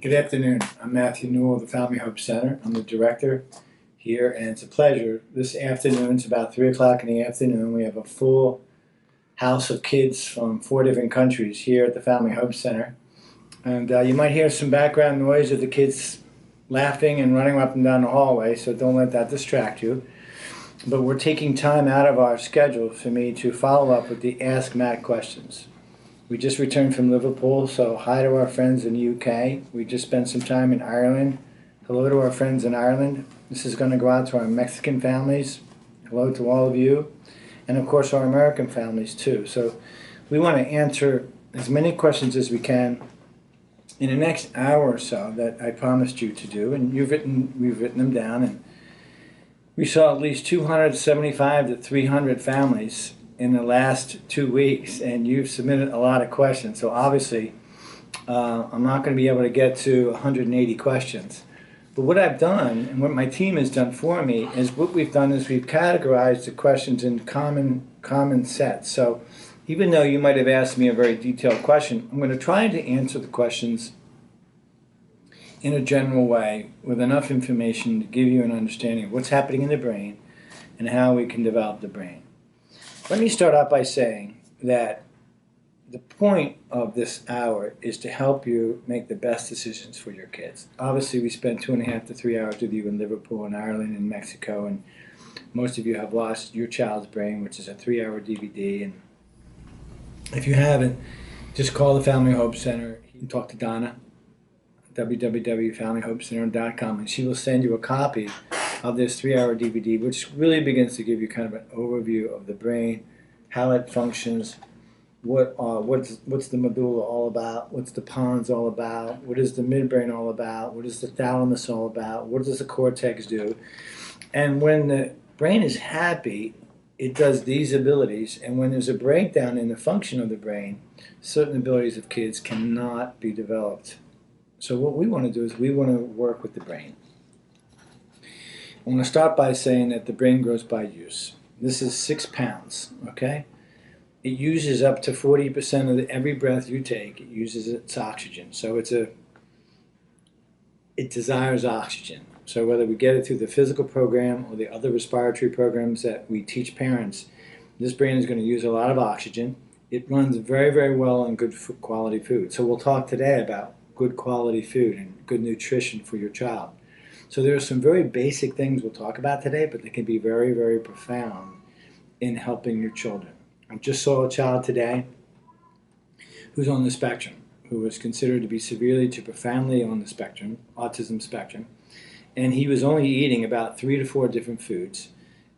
Good afternoon. I'm Matthew Newell of the Family Hope Center. I'm the director here, and it's a pleasure. This afternoon, it's about 3 o'clock in the afternoon. We have a full house of kids from 4 different countries here at the Family Hope Center. And you might hear some background noise of the kids laughing and running up and down the hallway, so don't let that distract you. But we're taking time out of our schedule for me to follow up with the Ask Matt questions. We just returned from Liverpool, so hi to our friends in the UK. We just spent some time in Ireland. Hello to our friends in Ireland. This is going to go out to our Mexican families. Hello to all of you. And of course our American families too. So we want to answer as many questions as we can in the next hour or so that I promised you to do. And we've written them down. And we saw at least 275 to 300 families in the last 2 weeks, and you've submitted a lot of questions. So obviously, I'm not going to be able to get to 180 questions. But what I've done, and what my team has done for me, is what we've done is we've categorized the questions in common sets. So even though you might have asked me a very detailed question, I'm going to try to answer the questions in a general way with enough information to give you an understanding of what's happening in the brain and how we can develop the brain. Let me start out by saying that the point of this hour is to help you make the best decisions for your kids. Obviously, we spent 2.5 to 3 hours with you in Liverpool and Ireland and Mexico, and most of you have lost your child's brain, which is a 3-hour DVD. And if you haven't, just call the Family Hope Center. You can talk to Donna, www.familyhopecenter.com, and she will send you a copy of this 3-hour DVD, which really begins to give you kind of an overview of the brain, how it functions, what's the medulla all about, what's the pons all about, what is the midbrain all about, what is the thalamus all about, what does the cortex do. And when the brain is happy, it does these abilities, and when there's a breakdown in the function of the brain, certain abilities of kids cannot be developed. So what we want to do is we want to work with the brain. I want to start by saying that the brain grows by use. This is 6 pounds, okay? It uses up to 40% of every breath you take. It uses its oxygen. So it desires oxygen. So whether we get it through the physical program or the other respiratory programs that we teach parents, this brain is going to use a lot of oxygen. It runs very, very well on good quality food. So we'll talk today about good quality food and good nutrition for your child. So there are some very basic things we'll talk about today, but they can be very, very profound in helping your children. I just saw a child today who's on the spectrum, who was considered to be severely to profoundly on the spectrum, autism spectrum, and he was only eating about 3 to 4 different foods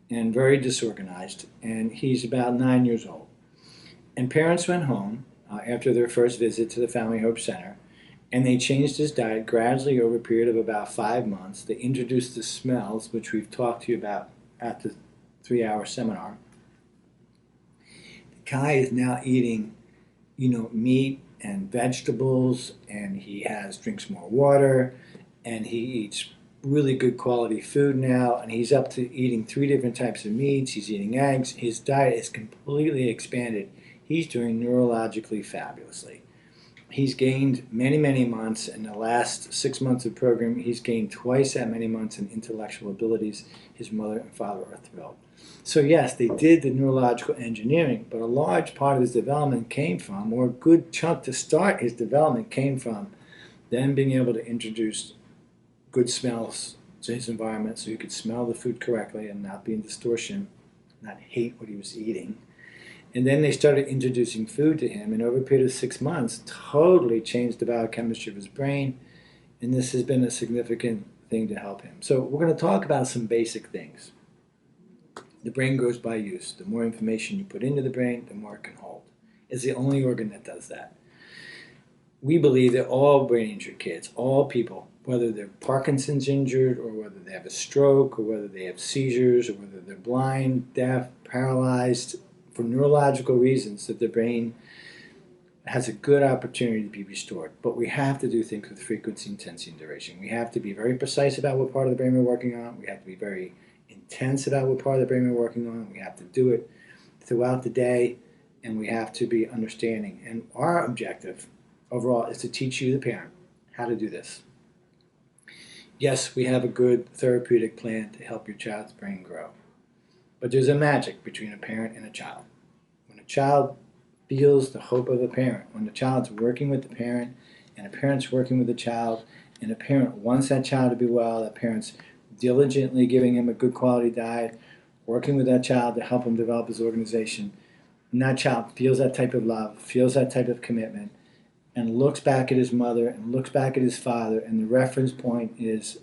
and very disorganized, and he's about 9 years old. And parents went home after their first visit to the Family Hope Center, and they changed his diet gradually over a period of about 5 months. They introduced the smells, which we've talked to you about at the 3-hour seminar. The guy is now eating, meat and vegetables, and he drinks more water, and he eats really good quality food now, and he's up to eating 3 different types of meats. He's eating eggs. His diet is completely expanded. He's doing neurologically fabulously. He's gained many, many months. In the last 6 months of program, he's gained twice that many months in intellectual abilities. His mother and father are thrilled. So yes, they did the neurological engineering, but a large part of his development came from, or a good chunk to start his development came from, them being able to introduce good smells to his environment so he could smell the food correctly and not be in distortion, not hate what he was eating. And then they started introducing food to him, and over a period of 6 months, totally changed the biochemistry of his brain, and this has been a significant thing to help him. So we're going to talk about some basic things. The brain grows by use. The more information you put into the brain, the more it can hold. It's the only organ that does that. We believe that all brain-injured kids, all people, whether they're Parkinson's injured, or whether they have a stroke, or whether they have seizures, or whether they're blind, deaf, paralyzed, for neurological reasons, that the brain has a good opportunity to be restored. But we have to do things with frequency, intensity, and duration. We have to be very precise about what part of the brain we're working on. We have to be very intense about what part of the brain we're working on. We have to do it throughout the day, and we have to be understanding. And our objective overall is to teach you, the parent, how to do this. Yes, we have a good therapeutic plan to help your child's brain grow. But there's a magic between a parent and a child. When a child feels the hope of a parent, when the child's working with the parent, and a parent's working with the child, and a parent wants that child to be well, that parent's diligently giving him a good quality diet, working with that child to help him develop his organization, and that child feels that type of love, feels that type of commitment, and looks back at his mother and looks back at his father, and the reference point is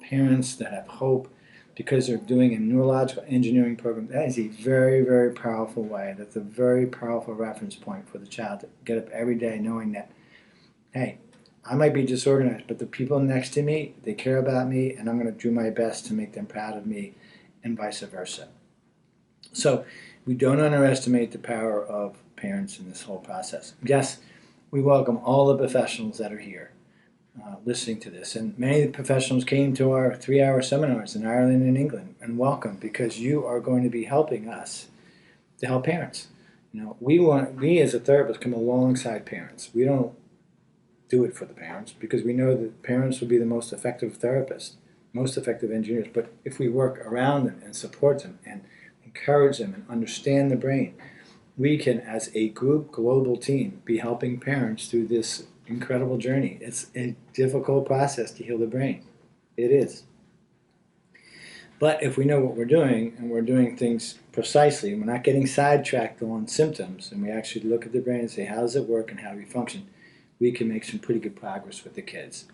parents that have hope because they're doing a neurological engineering program. That is a very, very powerful way. That's a very powerful reference point for the child to get up every day knowing that, hey, I might be disorganized, but the people next to me, they care about me, and I'm going to do my best to make them proud of me, and vice versa. So we don't underestimate the power of parents in this whole process. Yes, we welcome all the professionals that are here listening to this. And many of the professionals came to our 3-hour seminars in Ireland and England, and welcome, because you are going to be helping us to help parents. You know, we as a therapist come alongside parents. We don't do it for the parents because we know that parents will be the most effective therapists, most effective engineers. But if we work around them and support them and encourage them and understand the brain, we can, as a group, global team, be helping parents through this incredible journey. It's a difficult process to heal the brain. It is. But if we know what we're doing, and we're doing things precisely, and we're not getting sidetracked on symptoms, and we actually look at the brain and say, how does it work and how do we function, we can make some pretty good progress with the kids.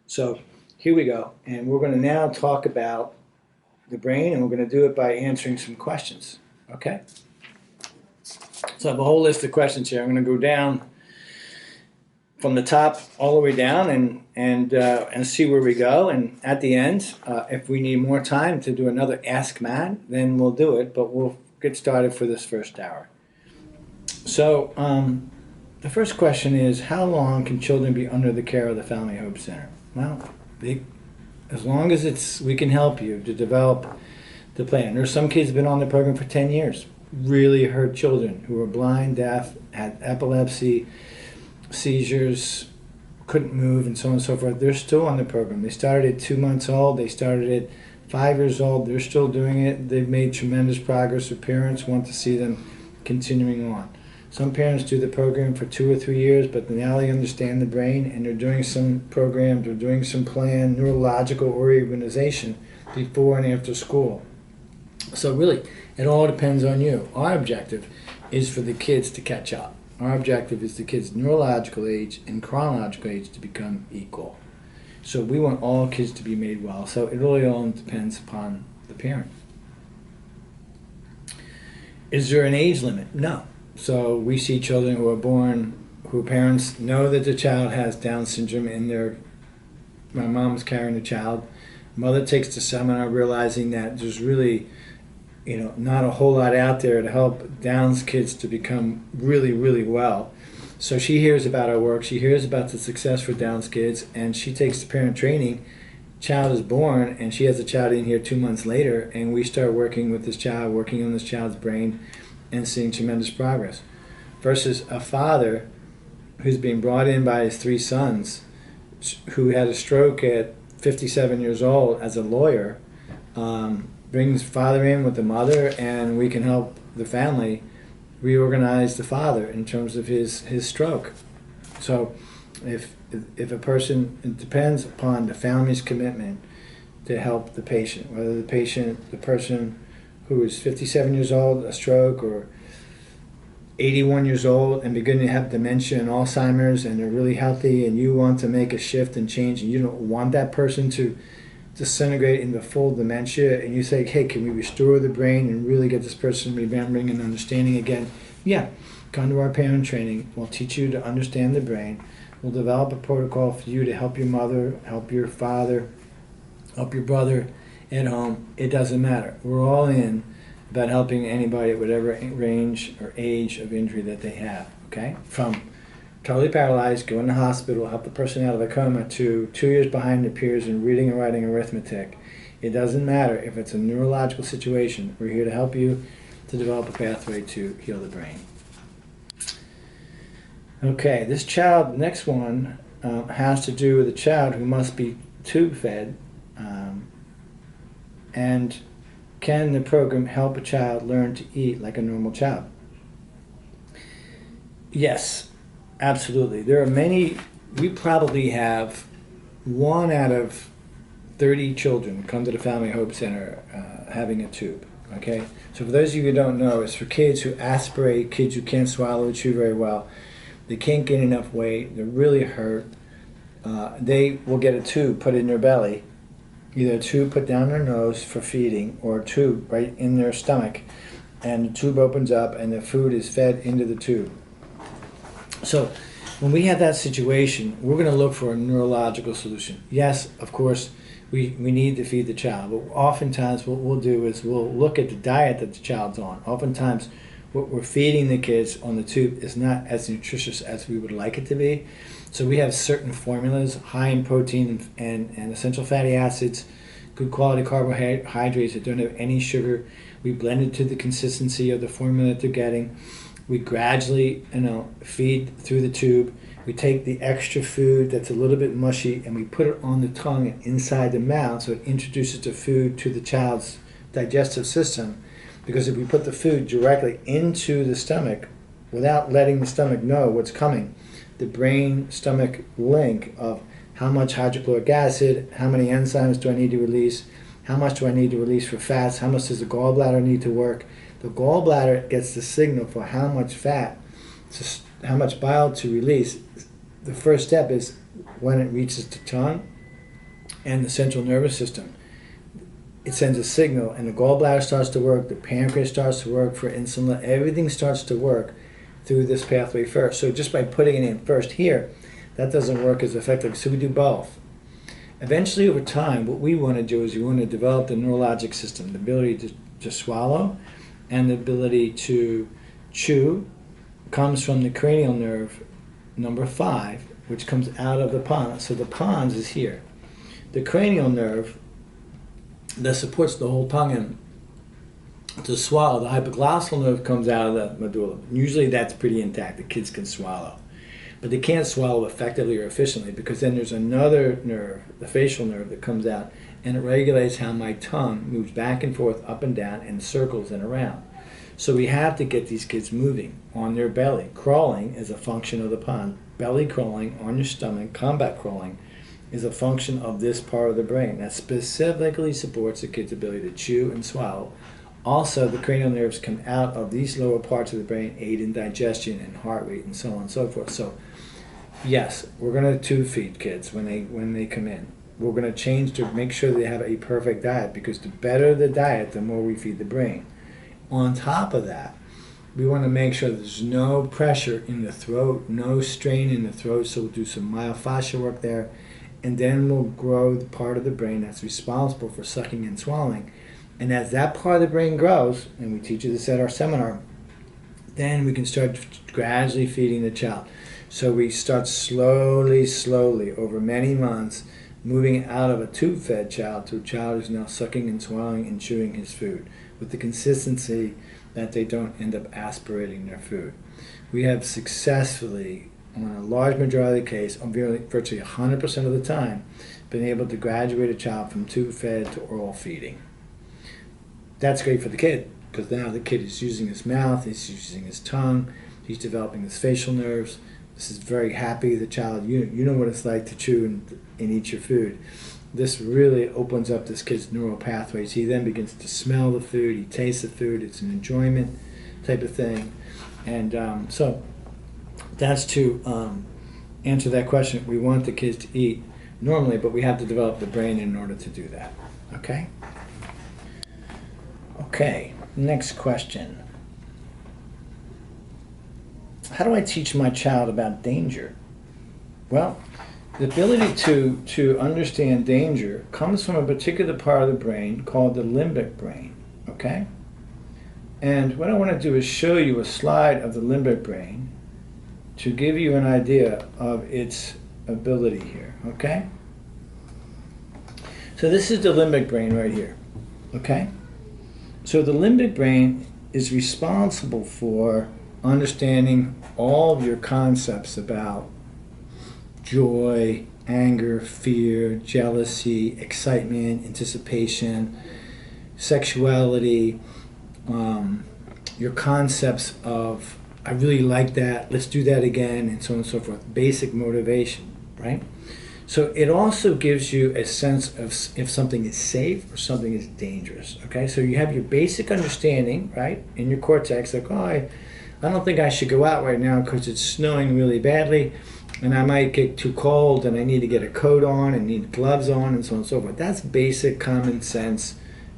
So here we go, and we're going to now talk about the brain, and we're going to do it by answering some questions. Okay? So I have a whole list of questions here. I'm going to go down from the top all the way down and see where we go. And at the end, if we need more time to do another Ask Matt, then we'll do it. But we'll get started for this first hour. So the first question is, how long can children be under the care of the Family Hope Center? Well, as long as we can help you to develop the plan. There's some kids who've been on the program for 10 years. Really hurt children who were blind, deaf, had epilepsy, seizures, couldn't move, and so on and so forth. They're still on the program. They started at 2 months old. They started at 5 years old. They're still doing it. They've made tremendous progress. Their parents want to see them continuing on. Some parents do the program for 2 or 3 years, but now they understand the brain, and they're doing some programs, they're doing some planned neurological reorganization before and after school. So really, it all depends on you. Our objective is for the kids to catch up. Our objective is the kids' neurological age and chronological age to become equal. So we want all kids to be made well. So it really all depends upon the parent. Is there an age limit? No. So we see children who are born, who parents know that the child has Down syndrome and my mom's carrying the child. Mother takes the seminar realizing that there's really not a whole lot out there to help Down's kids to become really, really well. So she hears about our work, she hears about the success for Down's kids, and she takes the parent training. Child is born, and she has a child in here 2 months later, and we start working with this child, working on this child's brain, and seeing tremendous progress. Versus a father who's being brought in by his 3 sons, who had a stroke at 57 years old as a lawyer, brings father in with the mother, and we can help the family reorganize the father in terms of his stroke. So if a person, it depends upon the family's commitment to help the patient, whether the person who is 57 years old, a stroke, or 81 years old and beginning to have dementia and Alzheimer's, and they're really healthy, and you want to make a shift and change, and you don't want that person to disintegrate into full dementia, and you say, hey, can we restore the brain and really get this person remembering and understanding again? Yeah, come to our parent training. We'll teach you to understand the brain. We'll develop a protocol for you to help your mother, help your father, help your brother at home. It doesn't matter. We're all in about helping anybody at whatever range or age of injury that they have, okay? From totally paralyzed, go in the hospital, help the person out of a coma, to 2 years behind their peers in reading and writing arithmetic. It doesn't matter if it's a neurological situation. We're here to help you to develop a pathway to heal the brain. Okay, this child, next one, has to do with a child who must be tube fed, and can the program help a child learn to eat like a normal child? Yes, absolutely. There are many. We probably have 1 out of 30 children come to the Family Hope Center having a tube. Okay, so for those of you who don't know, it's for kids who aspirate, kids who can't swallow or chew very well. They can't gain enough weight. They're really hurt. They will get a tube put in their belly, either a tube put down their nose for feeding or a tube right in their stomach, and the tube opens up and the food is fed into the tube. So when we have that situation, we're going to look for a neurological solution. Yes, of course, we need to feed the child, but oftentimes what we'll do is we'll look at the diet that the child's on. Oftentimes what we're feeding the kids on the tube is not as nutritious as we would like it to be. So we have certain formulas, high in protein and essential fatty acids, good quality carbohydrates that don't have any sugar. We blend it to the consistency of the formula that they're getting. We gradually, feed through the tube. We take the extra food that's a little bit mushy and we put it on the tongue and inside the mouth, so it introduces the food to the child's digestive system. Because if we put the food directly into the stomach without letting the stomach know what's coming, the brain-stomach link of how much hydrochloric acid, how many enzymes do I need to release, how much do I need to release for fats, how much does the gallbladder need to work. The gallbladder gets the signal for how much fat, how much bile to release. The first step is when it reaches the tongue and the central nervous system. It sends a signal and the gallbladder starts to work, the pancreas starts to work for insulin, everything starts to work through this pathway first. So just by putting it in first here, that doesn't work as effectively. So we do both. Eventually over time, what we want to do is we want to develop the neurologic system, the ability to swallow and the ability to chew comes from the cranial nerve number 5, which comes out of the pons. So the pons is here. The cranial nerve that supports the whole tongue and to swallow, the hypoglossal nerve comes out of the medulla. Usually that's pretty intact. The kids can swallow. But they can't swallow effectively or efficiently because then there's another nerve, the facial nerve, that comes out and it regulates how my tongue moves back and forth, up and down, in circles and around. So we have to get these kids moving on their belly. Crawling is a function of the pons. Belly crawling on your stomach, combat crawling, is a function of this part of the brain that specifically supports the kid's ability to chew and swallow. Also, the cranial nerves come out of these lower parts of the brain, aid in digestion and heart rate and so on and so forth. So, yes, we're going to tube feed kids when they come in. We're going to change to make sure they have a perfect diet because the better the diet, the more we feed the brain. On top of that, we want to make sure there's no pressure in the throat, no strain in the throat, so we'll do some myofascial work there, and then we'll grow the part of the brain that's responsible for sucking and swallowing. And as that part of the brain grows, and we teach you this at our seminar, then we can start gradually feeding the child. So we start slowly, over many months, moving out of a tube-fed child to a child who's now sucking and swallowing and chewing his food, with the consistency that they don't end up aspirating their food. We have successfully, on a large majority of the case, virtually 100% of the time, been able to graduate a child from tube-fed to oral feeding. That's great for the kid, because now the kid is using his mouth, he's using his tongue, he's developing his facial nerves. This is very happy. The child, you know what it's like to chew and eat your food. This really opens up this kid's neural pathways. He then begins to smell the food, he tastes the food, it's an enjoyment type of thing. And so that's to answer that question. We want the kids to eat normally, but we have to develop the brain in order to do that. Okay? Okay, next question. How do I teach my child about danger? Well, the ability to understand danger comes from a particular part of the brain called the limbic brain, okay? And what I want to do is show you a slide of the limbic brain to give you an idea of its ability here, okay? So this is the limbic brain right here, okay? So the limbic brain is responsible for understanding all of your concepts about joy, anger, fear, jealousy, excitement, anticipation, sexuality, your concepts of, I really like that, let's do that again, and so on and so forth. Basic motivation, right? So it also gives you a sense of if something is safe or something is dangerous, okay? So you have your basic understanding, right, in your cortex, like, oh, I don't think I should go out right now because it's snowing really badly, and I might get too cold, and I need to get a coat on, and need gloves on, and so on and so forth. That's basic common sense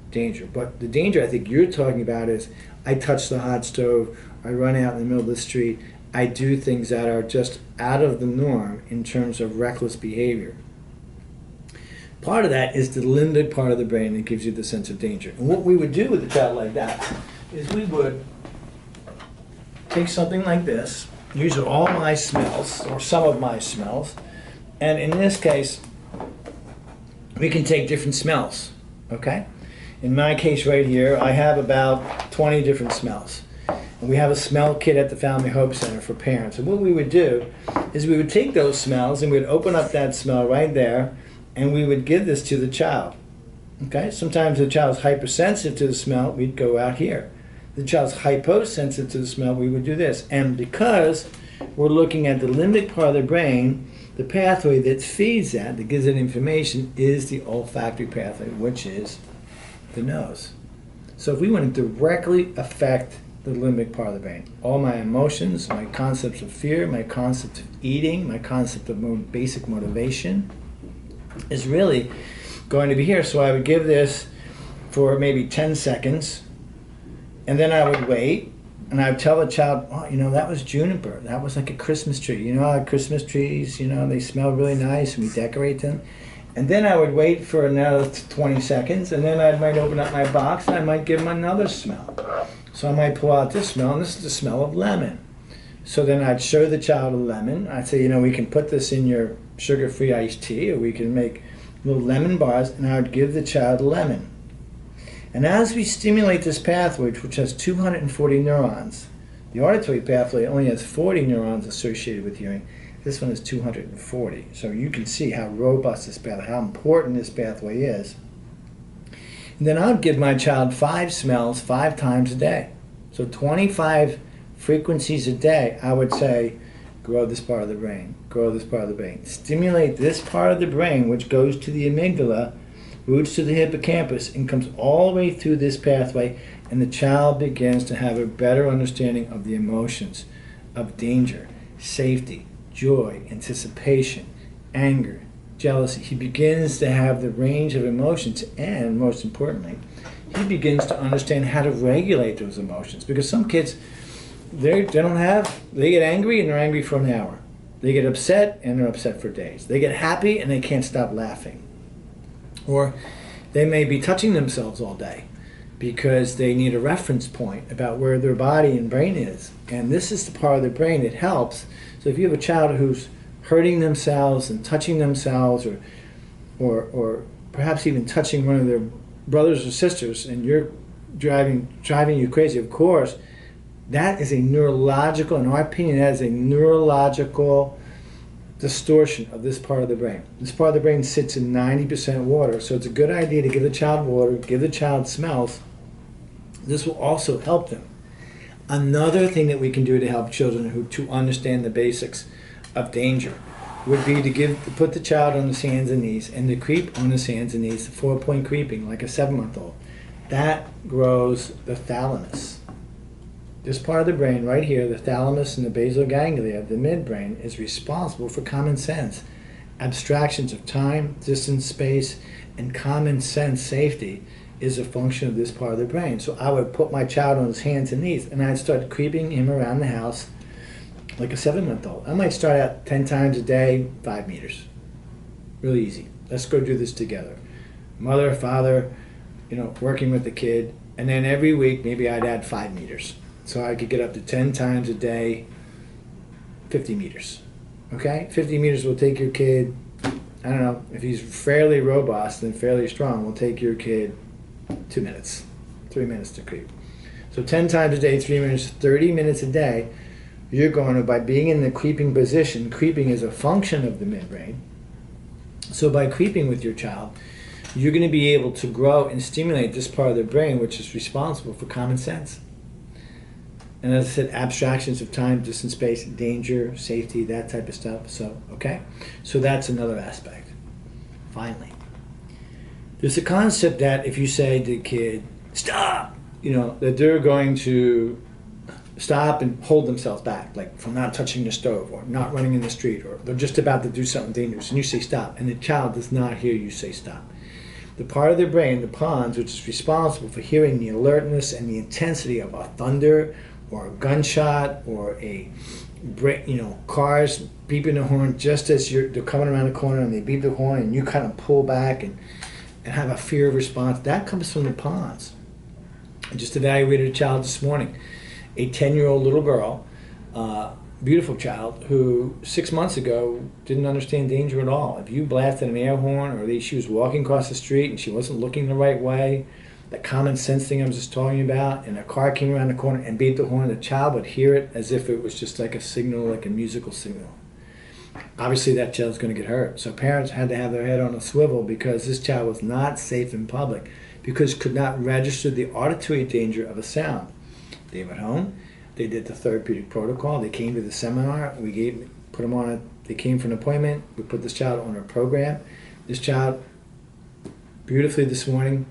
danger. But the danger I think you're talking about is, I touch the hot stove, I run out in the middle of the street, I do things that are just out of the norm in terms of reckless behavior. Part of that is the limbic part of the brain that gives you the sense of danger. And what we would do with a child like that is we would take something like this, use all my smells, or some of my smells, and in this case, we can take different smells, okay? In my case right here, I have about 20 different smells. And we have a smell kit at the Family Hope Center for parents. And what we would do is we would take those smells and we'd open up that smell right there, and we would give this to the child. Okay? Sometimes the child's hypersensitive to the smell, we'd go out here. The child's hyposensitive to the smell, we would do this. And because we're looking at the limbic part of the brain, the pathway that feeds that gives it information, is the olfactory pathway, which is the nose. So if we want to directly affect the limbic part of the brain, all my emotions, my concepts of fear, my concept of eating, my concept of basic motivation is really going to be here. So I would give this for maybe 10 seconds, and then I would wait, and I would tell the child, oh, you know, that was juniper. That was like a Christmas tree. You know, Christmas trees, you know, they smell really nice, and we decorate them. And then I would wait for another 20 seconds, and then I might open up my box, and I might give them another smell. So I might pull out this smell, and this is the smell of lemon. So then I'd show the child a lemon. I'd say, you know, we can put this in your sugar-free iced tea, or we can make little lemon bars, and I would give the child a lemon. And as we stimulate this pathway, which has 240 neurons, the auditory pathway only has 40 neurons associated with hearing. This one is 240. So you can see how robust this pathway, how important this pathway is. And then I'd give my child 5 smells 5 times a day. So 25 frequencies a day, I would say, grow this part of the brain, grow this part of the brain. Stimulate this part of the brain, which goes to the amygdala, roots to the hippocampus, and comes all the way through this pathway, and the child begins to have a better understanding of the emotions, of danger, safety, joy, anticipation, anger, jealousy. He begins to have the range of emotions, and most importantly, he begins to understand how to regulate those emotions. Because some kids, they get angry and they're angry for an hour. They get upset and they're upset for days. They get happy and they can't stop laughing. Or they may be touching themselves all day because they need a reference point about where their body and brain is. And this is the part of the brain that helps. So if you have a child who's hurting themselves and touching themselves, or perhaps even touching one of their brothers or sisters, and you're driving you crazy, of course, that is a neurological, in our opinion, that is a neurological distortion of this part of the brain. This part of the brain sits in 90% water, so it's a good idea to give the child water, give the child smells. This will also help them. Another thing that we can do to help children to understand the basics of danger would be to put the child on his hands and knees, and to creep on his hands and knees, 4-point creeping, like a 7-month-old. That grows the thalamus. This part of the brain right here, the thalamus and the basal ganglia, the midbrain, is responsible for common sense, abstractions of time, distance, space, and common sense safety is a function of this part of the brain. So I would put my child on his hands and knees, and I'd start creeping him around the house like a 7-month-old. I might start out 10 times a day, 5 meters. Really easy. Let's go do this together. Mother, father, working with the kid, and then every week maybe I'd add 5 meters. So I could get up to 10 times a day, 50 meters. Okay? 50 meters will take your kid, I don't know, if he's fairly robust and fairly strong, will take your kid 2 minutes, 3 minutes to creep. So 10 times a day, 3 minutes, 30 minutes a day you're going to, by being in the creeping position, creeping is a function of the midbrain. So by creeping with your child, you're going to be able to grow and stimulate this part of their brain, which is responsible for common sense. And as I said, abstractions of time, distance, space, danger, safety, that type of stuff. So, okay? So that's another aspect. Finally, there's a concept that if you say to the kid, stop, that they're going to stop and hold themselves back, like from not touching the stove or not running in the street, or they're just about to do something dangerous, and you say stop, and the child does not hear you say stop. The part of their brain, the pons, which is responsible for hearing the alertness and the intensity of a thunder or a gunshot or cars beeping the horn just as they're coming around the corner and they beep the horn and you kind of pull back and have a fear response, that comes from the pons. I just evaluated a child this morning, a 10-year-old little girl, beautiful child, who 6 months ago didn't understand danger at all. If you blasted an air horn or she was walking across the street and she wasn't looking the right way, that common sense thing I was just talking about, and a car came around the corner and beat the horn, the child would hear it as if it was just like a signal, like a musical signal. Obviously that child's going to get hurt. So parents had to have their head on a swivel because this child was not safe in public because could not register the auditory danger of a sound. They were at home. They did the therapeutic protocol. They came to the seminar. Put them on they came for an appointment. We put this child on a program. This child, beautifully this morning,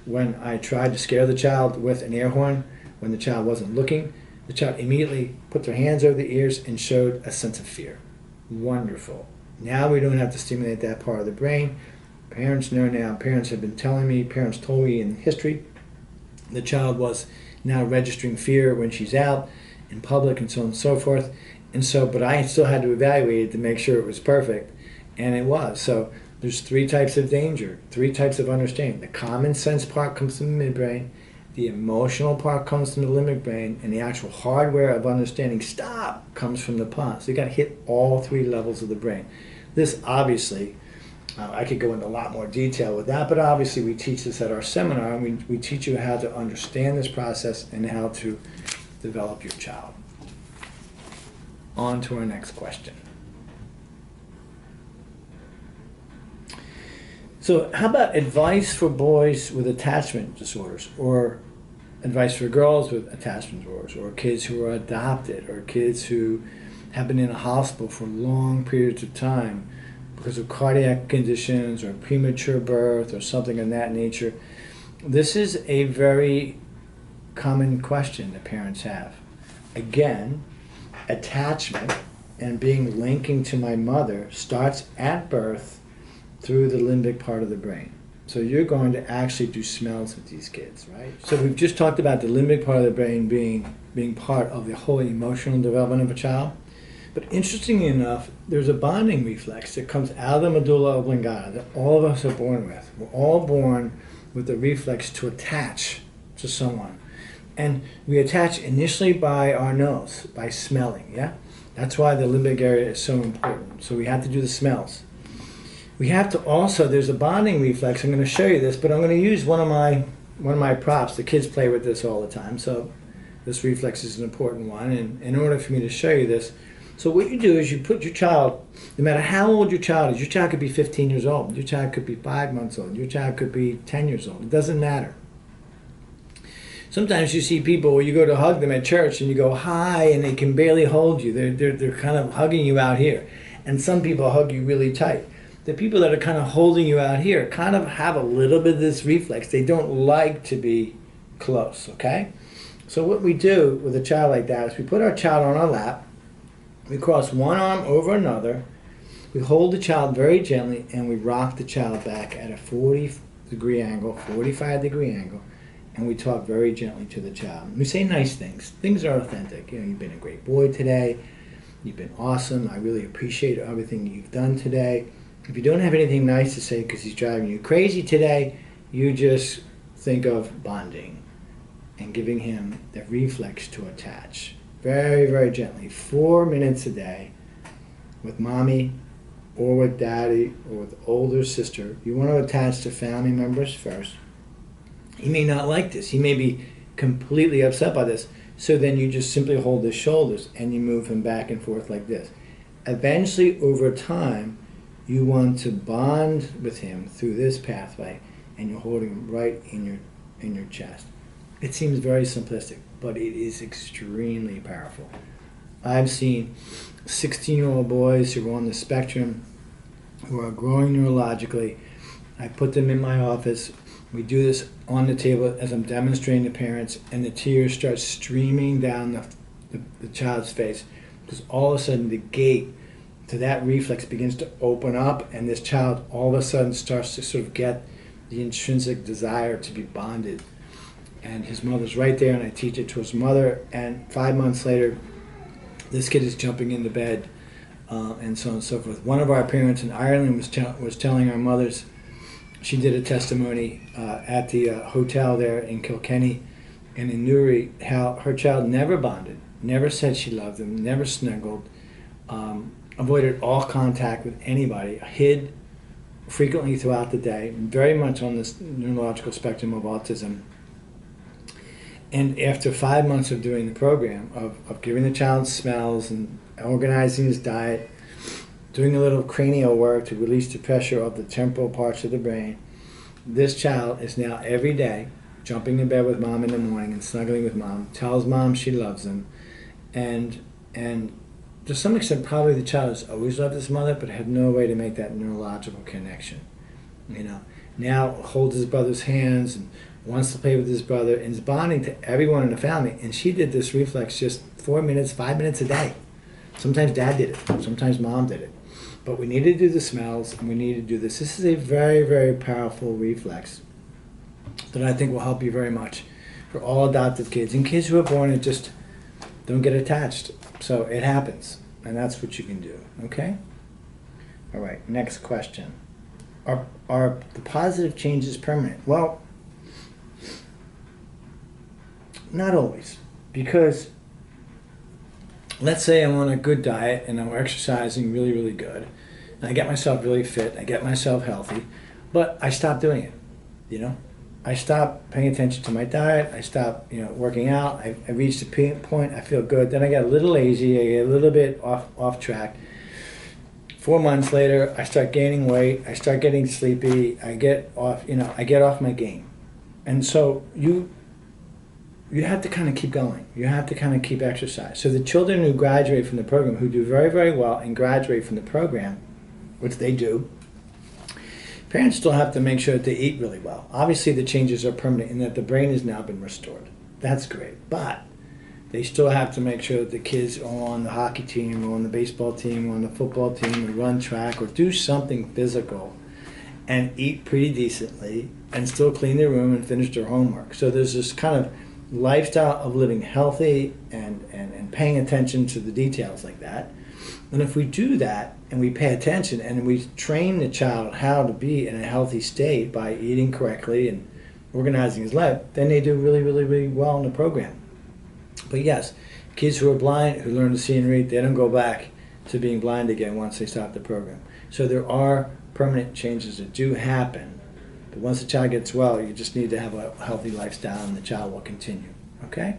when I tried to scare the child with an air horn, when the child wasn't looking, the child immediately put their hands over the ears and showed a sense of fear. Wonderful. Now we don't have to stimulate that part of the brain. Parents know now. Parents have been telling me, parents told me in history, the child was now registering fear when she's out in public and so on and so forth. And so, but I still had to evaluate it to make sure it was perfect. And it was. So there's 3 types of danger, 3 types of understanding. The common sense part comes from the midbrain, the emotional part comes from the limbic brain, and the actual hardware of understanding stop comes from the pons. So you got to hit all 3 levels of the brain. This obviously, I could go into a lot more detail with that, but obviously we teach this at our seminar, and we teach you how to understand this process and how to develop your child. On to our next question. So how about advice for boys with attachment disorders, or advice for girls with attachment disorders, or kids who are adopted, or kids who have been in a hospital for long periods of time because of cardiac conditions or premature birth or something of that nature? This is a very common question that parents have. Again, attachment and being linking to my mother starts at birth through the limbic part of the brain. So you're going to actually do smells with these kids, right? So we've just talked about the limbic part of the brain being part of the whole emotional development of a child. But interestingly enough, there's a bonding reflex that comes out of the medulla oblongata that all of us are born with. We're all born with the reflex to attach to someone. And we attach initially by our nose, by smelling, yeah? That's why the limbic area is so important. So we have to do the smells. We have to also, there's a bonding reflex. I'm going to show you this, but I'm going to use one of my props. The kids play with this all the time, so this reflex is an important one. And in order for me to show you this, so what you do is you put your child, no matter how old your child is, your child could be 15 years old, your child could be 5 months old, your child could be 10 years old. It doesn't matter. Sometimes you see people where you go to hug them at church and you go, hi, and they can barely hold you. They're kind of hugging you out here. And some people hug you really tight. The people that are kind of holding you out here kind of have a little bit of this reflex. They don't like to be close, okay? So what we do with a child like that is we put our child on our lap, we cross one arm over another, we hold the child very gently, and we rock the child back at a 40-degree angle, 45-degree angle, and we talk very gently to the child. We say nice things. Things are authentic. You know, you've been a great boy today. You've been awesome. I really appreciate everything you've done today. If you don't have anything nice to say because he's driving you crazy today, you just think of bonding and giving him the reflex to attach. Very, very gently. 4 minutes a day with mommy or with daddy or with older sister. You want to attach to family members first. He may not like this. He may be completely upset by this. So then you just simply hold his shoulders and you move him back and forth like this. Eventually, over time, you want to bond with him through this pathway, and you're holding him right in your chest. It seems very simplistic, but it is extremely powerful. I've seen 16-year-old boys who are on the spectrum, who are growing neurologically. I put them in my office. We do this on the table as I'm demonstrating to parents, and the tears start streaming down the child's face, because all of a sudden the gate to that reflex begins to open up, and this child all of a sudden starts to sort of get the intrinsic desire to be bonded. And his mother's right there, and I teach it to his mother, and 5 months later, this kid is jumping into bed, and so on and so forth. One of our parents in Ireland was telling our mothers, she did a testimony at the hotel there in Kilkenny and in Newry, how her child never bonded, never said she loved him, never snuggled, avoided all contact with anybody, hid frequently throughout the day, very much on this neurological spectrum of autism. And after 5 months of doing the program, of giving the child smells and organizing his diet, doing a little cranial work to release the pressure of the temporal parts of the brain, this child is now every day jumping in bed with mom in the morning and snuggling with mom, tells mom she loves him, and to some extent probably the child has always loved his mother but had no way to make that neurological connection. Now holds his brother's hands and wants to play with his brother and is bonding to everyone in the family. And she did this reflex just 4 minutes, 5 minutes a day. Sometimes dad did it, sometimes mom did it. But we need to do the smells, and we need to do this. This is a very, very powerful reflex that I think will help you very much for all adoptive kids and kids who are born and just don't get attached. So it happens, and that's what you can do, okay? All right, next question. Are the positive changes permanent? Well, not always, because let's say I'm on a good diet and I'm exercising really, really good, and I get myself really fit, I get myself healthy, but I stop doing it, I stop paying attention to my diet, I stop, working out, I reach the point, I feel good, then I get a little lazy, I get a little bit off track. 4 months later, I start gaining weight, I start getting sleepy, I get off my game. And so you have to kind of keep going. You have to kind of keep exercise. So the children who graduate from the program, who do very, very well and graduate from the program, which they do, parents still have to make sure that they eat really well. Obviously the changes are permanent in that the brain has now been restored. That's great. But they still have to make sure that the kids are on the hockey team or on the baseball team or on the football team or run track or do something physical and eat pretty decently and still clean their room and finish their homework. So there's this kind of lifestyle of living healthy and paying attention to the details like that. And if we do that and we pay attention and we train the child how to be in a healthy state by eating correctly and organizing his life, then they do really, really, really well in the program. But yes, kids who are blind, who learn to see and read, they don't go back to being blind again once they stop the program. So there are permanent changes that do happen. But once the child gets well, you just need to have a healthy lifestyle and the child will continue, okay?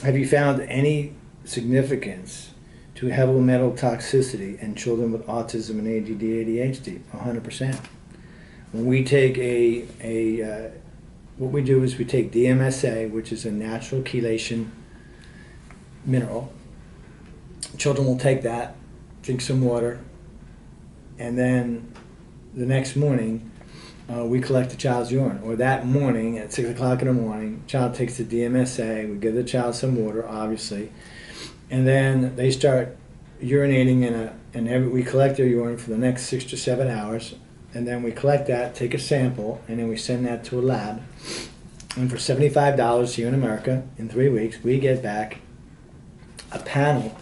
Have you found any significance to heavy metal toxicity in children with autism and ADD, ADHD? 100%. When we take what we do is we take DMSA, which is a natural chelation mineral. Children will take that, drink some water, and then the next morning we collect the child's urine. Or that morning at 6 o'clock in the morning, child takes the DMSA, we give the child some water, obviously, and then they start urinating we collect their urine for the next 6 to 7 hours. And then we collect that, take a sample, and then we send that to a lab. And for $75 here in America, in 3 weeks, we get back a panel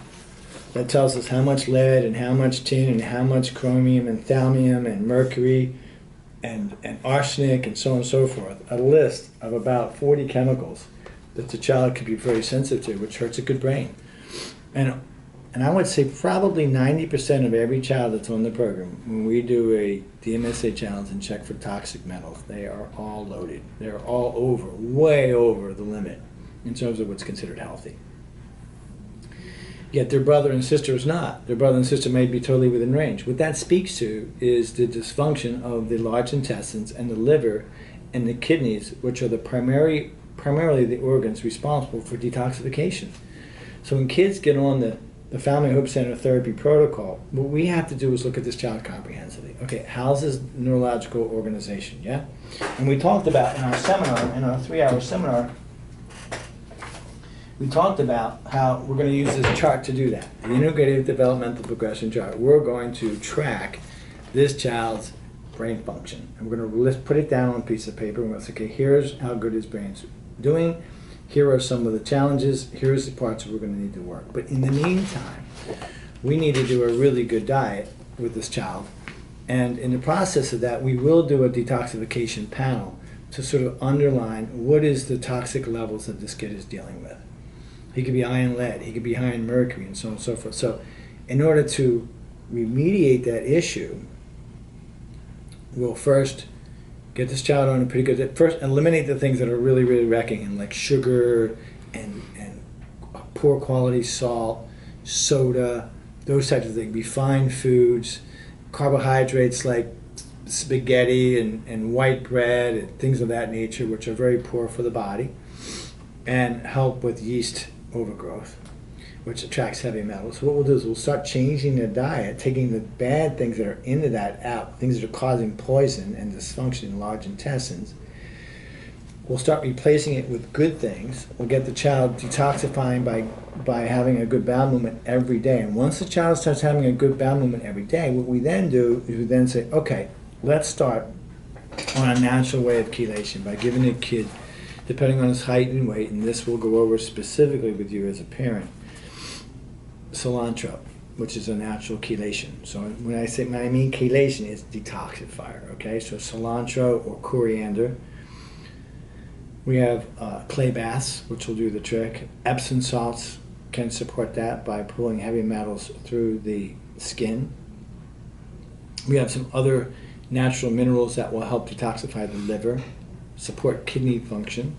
that tells us how much lead and how much tin and how much chromium and thallium and mercury and arsenic and so on and so forth. A list of about 40 chemicals that the child could be very sensitive to, which hurts a good brain. And And I would say probably 90% of every child that's on the program, when we do a DMSA challenge and check for toxic metals, they are all loaded. They're all over, way over the limit in terms of what's considered healthy. Yet their brother and sister is not. Their brother and sister may be totally within range. What that speaks to is the dysfunction of the large intestines and the liver and the kidneys, which are the primarily the organs responsible for detoxification. So when kids get on the Family Hope Center therapy protocol, what we have to do is look at this child comprehensively. Okay, how's his neurological organization, yeah? And we talked about in our seminar, in our 3-hour seminar, we talked about how we're going to use this chart to do that. The integrative developmental progression chart. We're going to track this child's brain function. And we're going to put it down on a piece of paper and we'll say, okay, here's how good his brain's doing. Here are some of the challenges. Here's the parts that we're going to need to work. But in the meantime, we need to do a really good diet with this child. And in the process of that, we will do a detoxification panel to sort of underline what is the toxic levels that this kid is dealing with. He could be high in lead, he could be high in mercury, and so on and so forth. So in order to remediate that issue, we'll first get this child on a pretty good, first eliminate the things that are really, really wrecking him, like sugar and poor quality salt, soda, those types of things. Refined foods, carbohydrates like spaghetti and white bread and things of that nature, which are very poor for the body, and help with yeast overgrowth, which attracts heavy metals. So what we'll do is we'll start changing the diet, taking the bad things that are into that out, things that are causing poison and dysfunction in large intestines. We'll start replacing it with good things. We'll get the child detoxifying by having a good bowel movement every day. And once the child starts having a good bowel movement every day, what we then do is we then say, okay, let's start on a natural way of chelation by giving the kid, depending on his height and weight, and this we'll go over specifically with you as a parent, cilantro, which is a natural chelation. So when I mean chelation, it's detoxifier, okay? So cilantro or coriander. We have clay baths, which will do the trick. Epsom salts can support that by pulling heavy metals through the skin. We have some other natural minerals that will help detoxify the liver, support kidney function.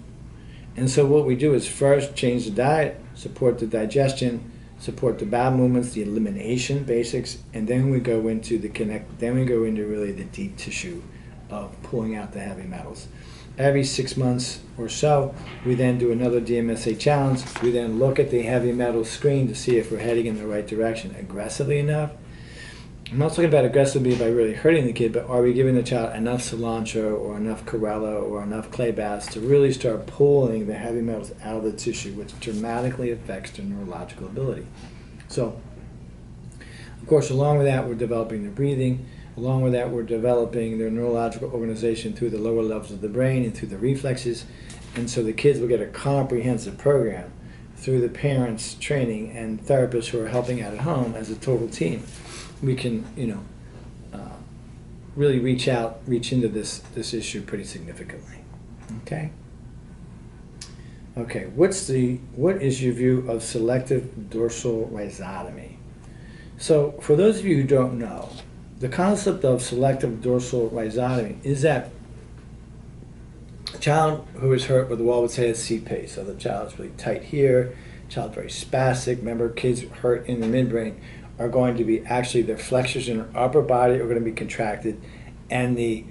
And so what we do is first change the diet, support the digestion, support the bowel movements, the elimination basics, and then we go into really the deep tissue of pulling out the heavy metals. Every 6 months or so, we then do another DMSA challenge. We then look at the heavy metal screen to see if we're heading in the right direction aggressively enough. I'm not talking about aggressively by really hurting the kid, but are we giving the child enough cilantro or enough chlorella or enough clay baths to really start pulling the heavy metals out of the tissue, which dramatically affects their neurological ability. So, of course, along with that, we're developing their breathing. Along with that, we're developing their neurological organization through the lower levels of the brain and through the reflexes. And so the kids will get a comprehensive program through the parents' training and therapists who are helping out at home as a total team. We can, really reach into this issue pretty significantly. Okay. Okay. What is your view of selective dorsal rhizotomy? So, for those of you who don't know, the concept of selective dorsal rhizotomy is that a child who is hurt, what the wall would say is CP. So the child's really tight here, child very spastic. Remember, kids hurt in the midbrain are going to be actually their flexors in their upper body are going to be contracted, and the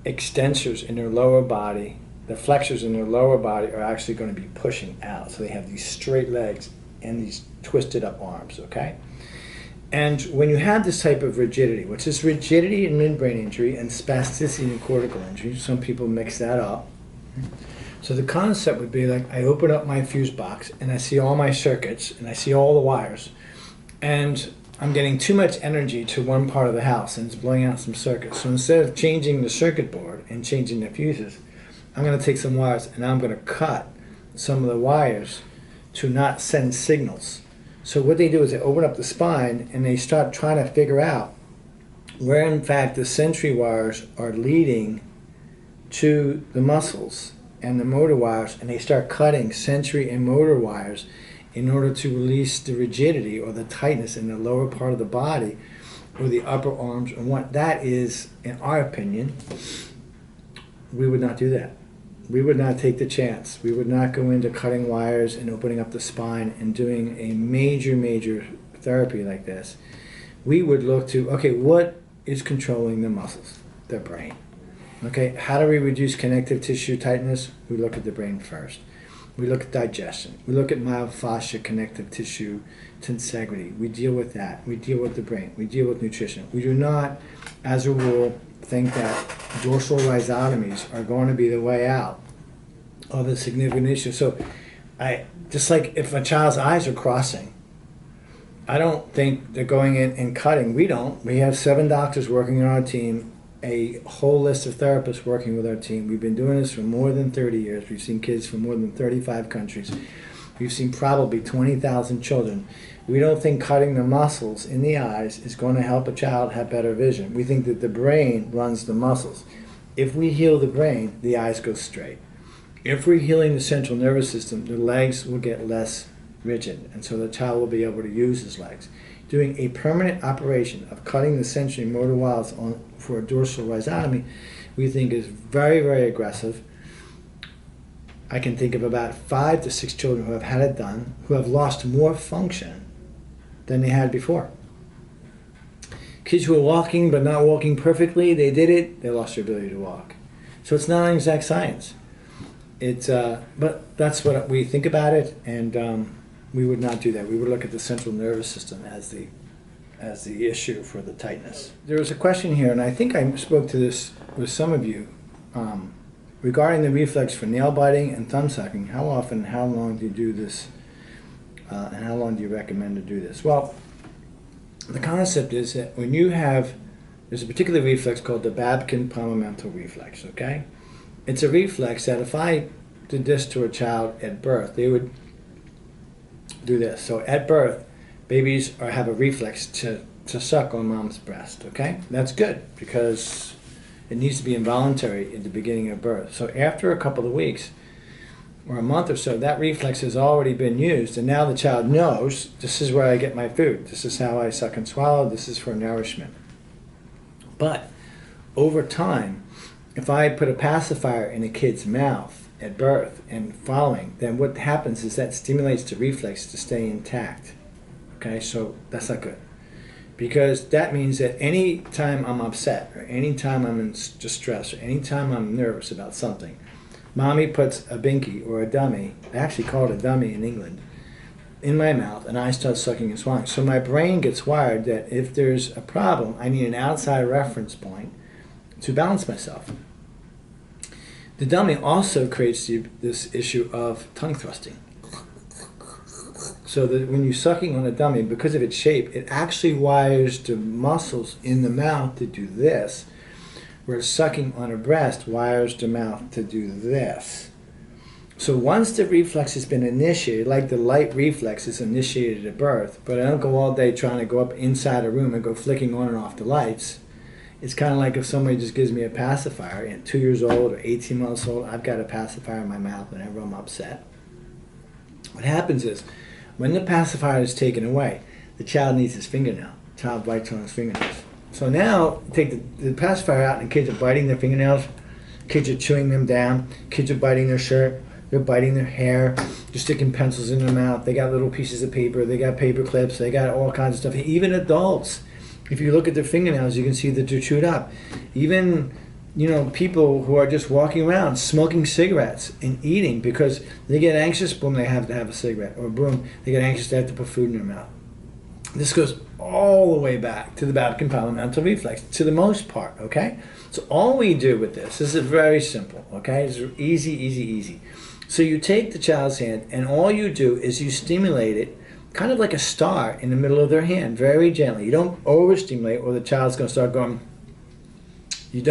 extensors in their lower body, the flexors in their lower body are actually going to be pushing out. So they have these straight legs and these twisted up arms, okay? And when you have this type of rigidity, which is rigidity in midbrain injury and spasticity in cortical injury, some people mix that up. So the concept would be like, I open up my fuse box and I see all my circuits and I see all the wires, and I'm getting too much energy to one part of the house and it's blowing out some circuits. So instead of changing the circuit board and changing the fuses, I'm going to take some wires and I'm going to cut some of the wires to not send signals. So what they do is they open up the spine and they start trying to figure out where in fact the sensory wires are leading to the muscles and the motor wires, and they start cutting sensory and motor wires in order to release the rigidity or the tightness in the lower part of the body or the upper arms. And what that is, in our opinion, we would not do that. We would not take the chance. We would not go into cutting wires and opening up the spine and doing a major therapy like this. We would look to, okay, what is controlling the muscles? The brain. Okay, how do we reduce connective tissue tightness? We look at the brain first. We look at digestion. We look at myofascia, connective tissue tensegrity. We deal with that. We deal with the brain. We deal with nutrition. We do not, as a rule, think that dorsal rhizotomies are going to be the way out of a significant issue. So just like if a child's eyes are crossing, I don't think they're going in and cutting. We don't. We have 7 doctors working on our team, a whole list of therapists working with our team. We've been doing this for more than 30 years. We've seen kids from more than 35 countries. We've seen probably 20,000 children. We don't think cutting the muscles in the eyes is going to help a child have better vision. We think that the brain runs the muscles. If we heal the brain, the eyes go straight. If we're healing the central nervous system, the legs will get less rigid, and so the child will be able to use his legs. Doing a permanent operation of cutting the sensory motor wilds for a dorsal rhizotomy, we think is very aggressive. I can think of about 5 to 6 children who have had it done, who have lost more function than they had before. Kids who are walking but not walking perfectly, they did it, they lost their ability to walk. So it's not an exact science. But that's what we think about it, and we would not do that. We would look at the central nervous system as the issue for the tightness. There was a question here, and I think I spoke to this with some of you, regarding the reflex for nail biting and thumb sucking. How often, how long do you do this, and how long do you recommend to do this? Well, the concept is that when you there's a particular reflex called the Babkin-Palmamental reflex, okay? It's a reflex that if I did this to a child at birth, they would do this. So at birth, babies have a reflex to suck on mom's breast, okay? That's good because it needs to be involuntary at the beginning of birth. So after a couple of weeks or a month or so, that reflex has already been used, and now the child knows this is where I get my food. This is how I suck and swallow. This is for nourishment. But over time, if I put a pacifier in a kid's mouth at birth and following, then what happens is that stimulates the reflex to stay intact. Okay, so that's not good. Because that means that any time I'm upset, or any time I'm in distress, or any time I'm nervous about something, mommy puts a binky or a dummy, they actually call it a dummy in England, in my mouth, and I start sucking and swallowing. So my brain gets wired that if there's a problem, I need an outside reference point to balance myself. The dummy also creates this issue of tongue thrusting. So that when you're sucking on a dummy, because of its shape, it actually wires the muscles in the mouth to do this, whereas sucking on a breast wires the mouth to do this. So once the reflex has been initiated, like the light reflex is initiated at birth, but I don't go all day trying to go up inside a room and go flicking on and off the lights. It's kind of like if somebody just gives me a pacifier, and 2 years old or 18 months old, I've got a pacifier in my mouth whenever I'm upset. What happens is, when the pacifier is taken away, the child needs his fingernail. The child bites on his fingernails. So now, take the pacifier out and kids are biting their fingernails, kids are chewing them down, kids are biting their shirt, they're biting their hair, they're sticking pencils in their mouth, they got little pieces of paper, they got paper clips, they got all kinds of stuff. Even adults, if you look at their fingernails, you can see that they're chewed up. Even, people who are just walking around smoking cigarettes and eating because they get anxious, boom, they have to have a cigarette. Or boom, they get anxious, they have to put food in their mouth. This goes all the way back to the Babkin-Palmamental reflex, to the most part, okay? So all we do with this is very simple, okay? It's easy. So you take the child's hand, and all you do is you stimulate it kind of like a star in the middle of their hand, very gently. You don't overstimulate or the child's going to start going. You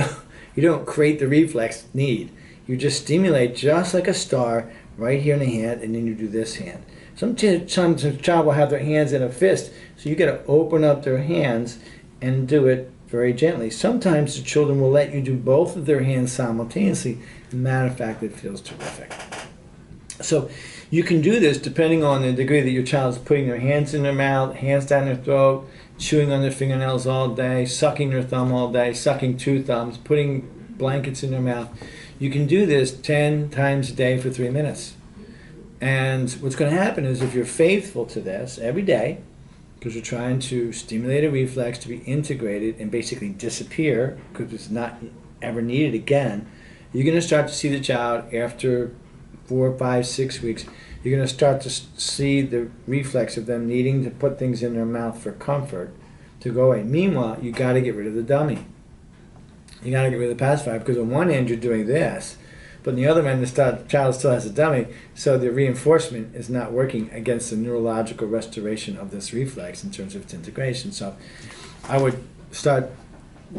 don't create the reflex need. You just stimulate just like a star right here in the hand, and then you do this hand. Sometimes a child will have their hands in a fist, so you got to open up their hands and do it very gently. Sometimes the children will let you do both of their hands simultaneously. As a matter of fact, it feels terrific. So you can do this depending on the degree that your child is putting their hands in their mouth, hands down their throat, chewing on their fingernails all day, sucking their thumb all day, sucking two thumbs, putting blankets in their mouth. You can do this 10 times a day for 3 minutes. And what's going to happen is if you're faithful to this every day, because you're trying to stimulate a reflex to be integrated and basically disappear because it's not ever needed again, you're going to start to see the child after 4, 5, 6 weeks. You're going to start to see the reflex of them needing to put things in their mouth for comfort to go away. Meanwhile, you got to get rid of the dummy. You got to get rid of the pacifier, because on one end you're doing this, but on the other end the child still has a dummy, so the reinforcement is not working against the neurological restoration of this reflex in terms of its integration. So I would start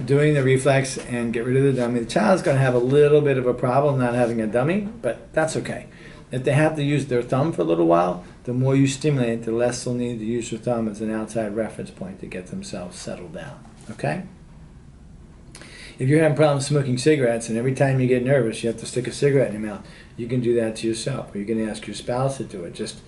doing the reflex and get rid of the dummy. The child's going to have a little bit of a problem not having a dummy, but that's okay. If they have to use their thumb for a little while, the more you stimulate, the less they'll need to use their thumb as an outside reference point to get themselves settled down. Okay? If you're having problems smoking cigarettes and every time you get nervous you have to stick a cigarette in your mouth, you can do that to yourself. Or you can ask your spouse to do it. Just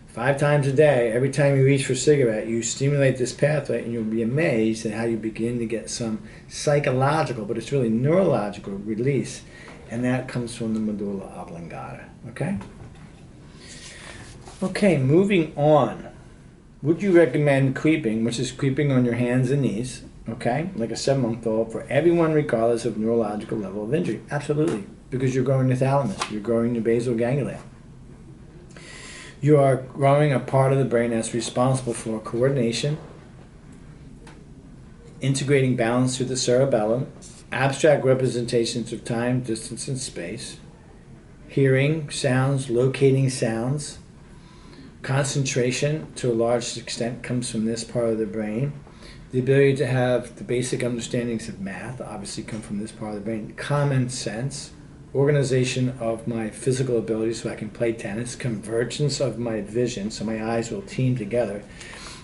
5 times a day, every time you reach for a cigarette, you stimulate this pathway, and you'll be amazed at how you begin to get some psychological, but it's really neurological release, and that comes from the medulla oblongata. Okay? Okay, moving on. Would you recommend creeping, which is creeping on your hands and knees, okay, like a 7-month-old, for everyone regardless of neurological level of injury? Absolutely, because you're growing the thalamus, you're growing the basal ganglia. You are growing a part of the brain that's responsible for coordination, integrating balance through the cerebellum, abstract representations of time, distance, and space, hearing sounds, locating sounds. Concentration, to a large extent, comes from this part of the brain. The ability to have the basic understandings of math obviously come from this part of the brain. Common sense, organization of my physical abilities so I can play tennis, convergence of my vision so my eyes will team together.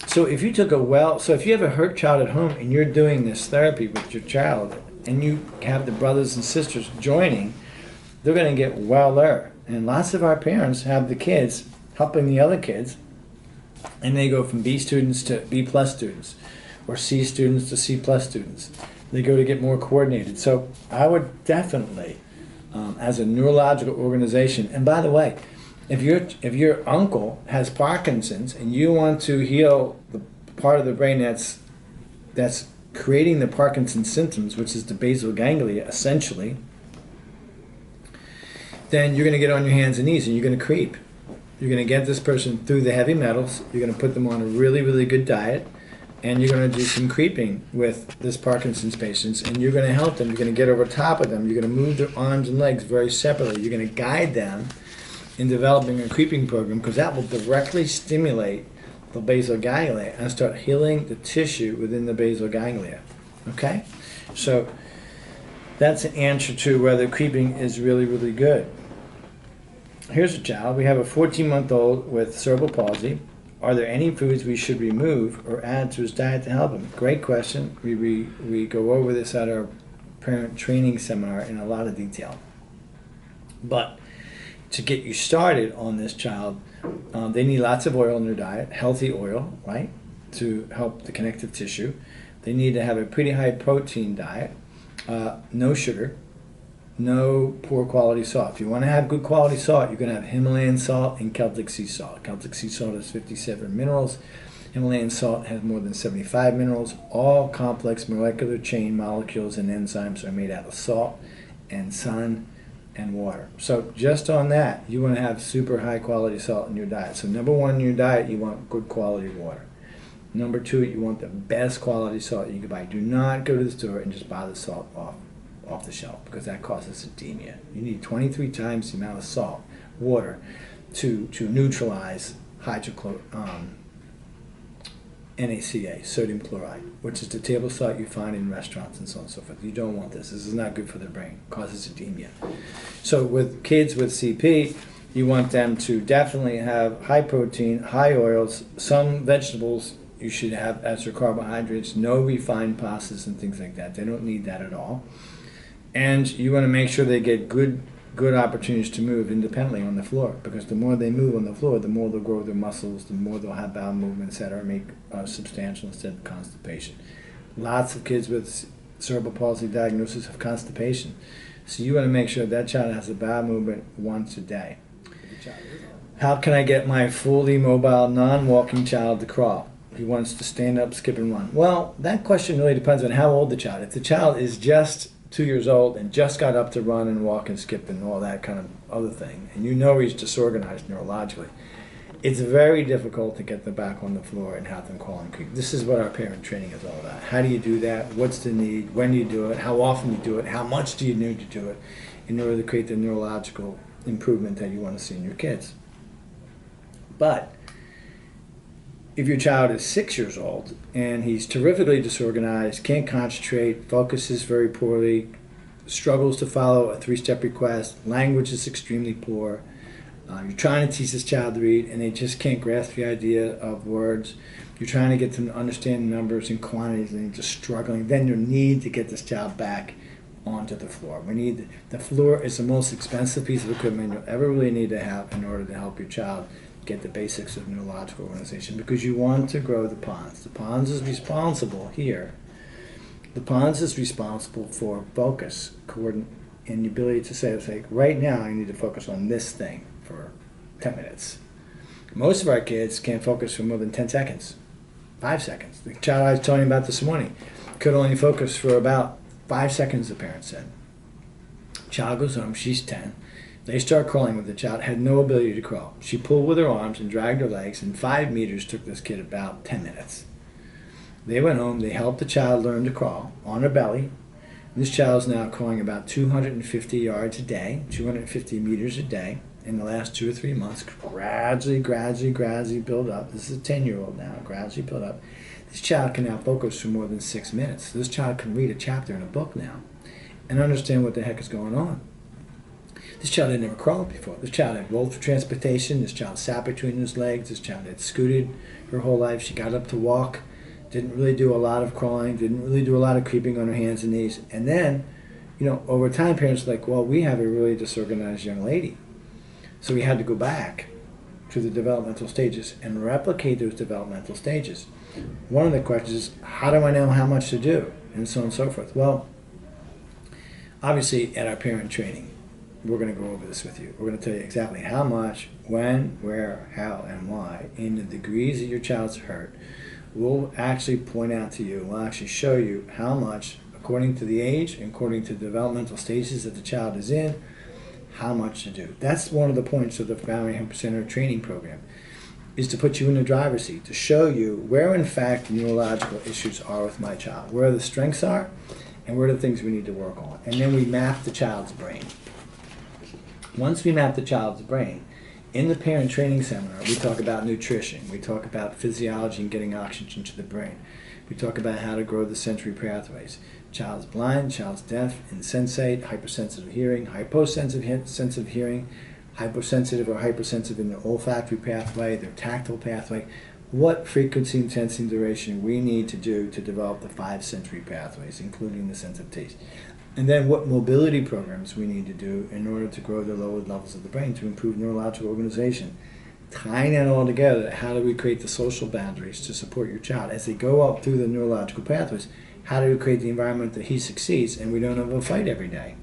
So if you if you have a hurt child at home and you're doing this therapy with your child and you have the brothers and sisters joining, they're going to get weller. And lots of our parents have the kids helping the other kids, and they go from B students to B plus students, or C students to C plus students. They go to get more coordinated. So I would definitely, as a neurological organization, and by the way, if your uncle has Parkinson's and you want to heal the part of the brain that's creating the Parkinson's symptoms, which is the basal ganglia essentially, then you're going to get on your hands and knees and you're going to creep. You're going to get this person through the heavy metals. You're going to put them on a really, really good diet, and you're going to do some creeping with this Parkinson's patients, and you're going to help them. You're going to get over top of them. You're going to move their arms and legs very separately. You're going to guide them in developing a creeping program, because that will directly stimulate the basal ganglia and start healing the tissue within the basal ganglia. Okay? So that's an answer to whether creeping is really, really good. Here's a child. We have a 14-month-old with cerebral palsy. Are there any foods we should remove or add to his diet to help him? Great question. We go over this at our parent training seminar in a lot of detail. But to get you started on this child, they need lots of oil in their diet, healthy oil, right, to help the connective tissue. They need to have a pretty high protein diet, no sugar, no poor quality salt. If you want to have good quality salt, you're going to have Himalayan salt and Celtic sea salt. Celtic sea salt has 57 minerals. Himalayan salt has more than 75 minerals. All complex molecular chain molecules and enzymes are made out of salt and sun and water. So just on that, you want to have super high quality salt in your diet. So number one in your diet, you want good quality water. Number two, you want the best quality salt you can buy. Do not go to the store and just buy the salt off the shelf, because that causes acidemia. You need 23 times the amount of salt, water, to neutralize NaCl, sodium chloride, which is the table salt you find in restaurants and so on and so forth. You don't want this. This is not good for the brain. It causes acidemia. So with kids with CP, you want them to definitely have high protein, high oils, some vegetables you should have as their carbohydrates, no refined pastas and things like that. They don't need that at all. And you want to make sure they get good good opportunities to move independently on the floor, because the more they move on the floor, the more they'll grow their muscles, the more they'll have bowel movements that are substantial instead of constipation. Lots of kids with cerebral palsy diagnosis have constipation. So you want to make sure that child has a bowel movement once a day. How can I get my fully mobile, non-walking child to crawl? He wants to stand up, skip, and run. Well, that question really depends on how old the child is. If the child is just 2 years old and just got up to run and walk and skip and all that kind of other thing, and you know he's disorganized neurologically, it's very difficult to get them back on the floor and have them crawl and creep. This is what our parent training is all about. How do you do that? What's the need? When do you do it? How often do you do it? How much do you need to do it in order to create the neurological improvement that you want to see in your kids? But if your child is 6 years old and he's terrifically disorganized, can't concentrate, focuses very poorly, struggles to follow a 3-step request, language is extremely poor, you're trying to teach this child to read and they just can't grasp the idea of words, you're trying to get them to understand numbers and quantities and they're just struggling, then you need to get this child back onto the floor. The floor is the most expensive piece of equipment you'll ever really need to have in order to help your child get the basics of neurological organization, because you want to grow the pons. The pons is responsible here. The pons is responsible for focus, coordinate, and the ability to say, right now I need to focus on this thing for 10 minutes. Most of our kids can't focus for more than 10 seconds, 5 seconds. The child I was telling you about this morning could only focus for about 5 seconds, the parent said. Child goes home, she's 10. They start crawling with the child, had no ability to crawl. She pulled with her arms and dragged her legs, and 5 meters took this kid about 10 minutes. They went home, they helped the child learn to crawl on her belly. This child's now crawling about 250 yards a day, 250 meters a day in the last 2 or 3 months, gradually build up. This is a 10-year-old now, gradually build up. This child can now focus for more than 6 minutes. This child can read a chapter in a book now and understand what the heck is going on. This child had never crawled before. This child had rolled for transportation. This child sat between his legs. This child had scooted her whole life. She got up to walk, didn't really do a lot of crawling, didn't really do a lot of creeping on her hands and knees. And then, over time, parents were like, well, we have a really disorganized young lady. So we had to go back to the developmental stages and replicate those developmental stages. One of the questions is, how do I know how much to do? And so on and so forth. Well, obviously, at our parent training, we're going to go over this with you. We're going to tell you exactly how much, when, where, how, and why, in the degrees that your child's hurt. We'll actually point out to you, we'll actually show you how much, according to the age, according to the developmental stages that the child is in, how much to do. That's one of the points of the Family Help Center training program, is to put you in the driver's seat, to show you where, in fact, the neurological issues are with my child, where the strengths are, and where are the things we need to work on. And then we map the child's brain. Once we map the child's brain, in the parent training seminar, we talk about nutrition, we talk about physiology and getting oxygen to the brain. We talk about how to grow the sensory pathways. Child's blind, child's deaf, insensate, hypersensitive hearing, hyposensitive hearing, hypersensitive or hypersensitive in their olfactory pathway, their tactile pathway. What frequency, intensity, and duration we need to do to develop the 5 sensory pathways, including the sense of taste. And then what mobility programs we need to do in order to grow the lower levels of the brain to improve neurological organization. Tying that all together, how do we create the social boundaries to support your child as they go up through the neurological pathways? How do we create the environment that he succeeds and we don't have a fight every day?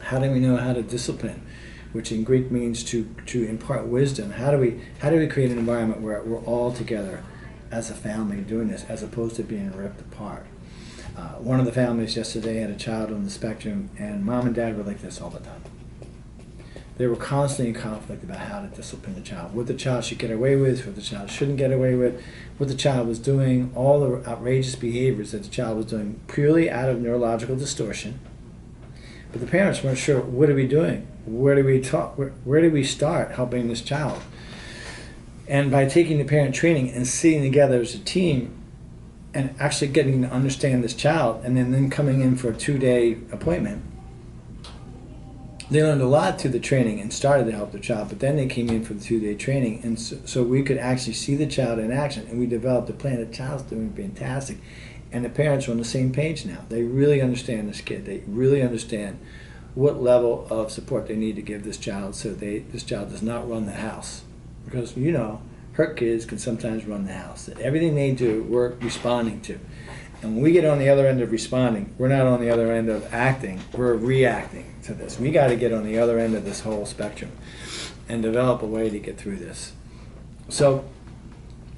How do we know how to discipline, which in Greek means to impart wisdom? How do we create an environment where we're all together as a family doing this as opposed to being ripped apart? One of the families yesterday had a child on the spectrum, and mom and dad were like this all the time. They were constantly in conflict about how to discipline the child, what the child should get away with, what the child shouldn't get away with, what the child was doing, all the outrageous behaviors that the child was doing purely out of neurological distortion. But the parents weren't sure, what are we doing? Where do we start helping this child? And by taking the parent training and sitting together as a team, and actually getting to understand this child, and then coming in for a 2-day appointment, they learned a lot through the training and started to help the child, but then they came in for the 2-day training, and so we could actually see the child in action, and we developed a plan. The child's doing fantastic, and the parents are on the same page now. They really understand this kid. They really understand what level of support they need to give this child so this child does not run the house. Because, you know, hurt kids can sometimes run the house. Everything they do, we're responding to. And when we get on the other end of responding, we're not on the other end of acting, we're reacting to this. We got to get on the other end of this whole spectrum and develop a way to get through this. So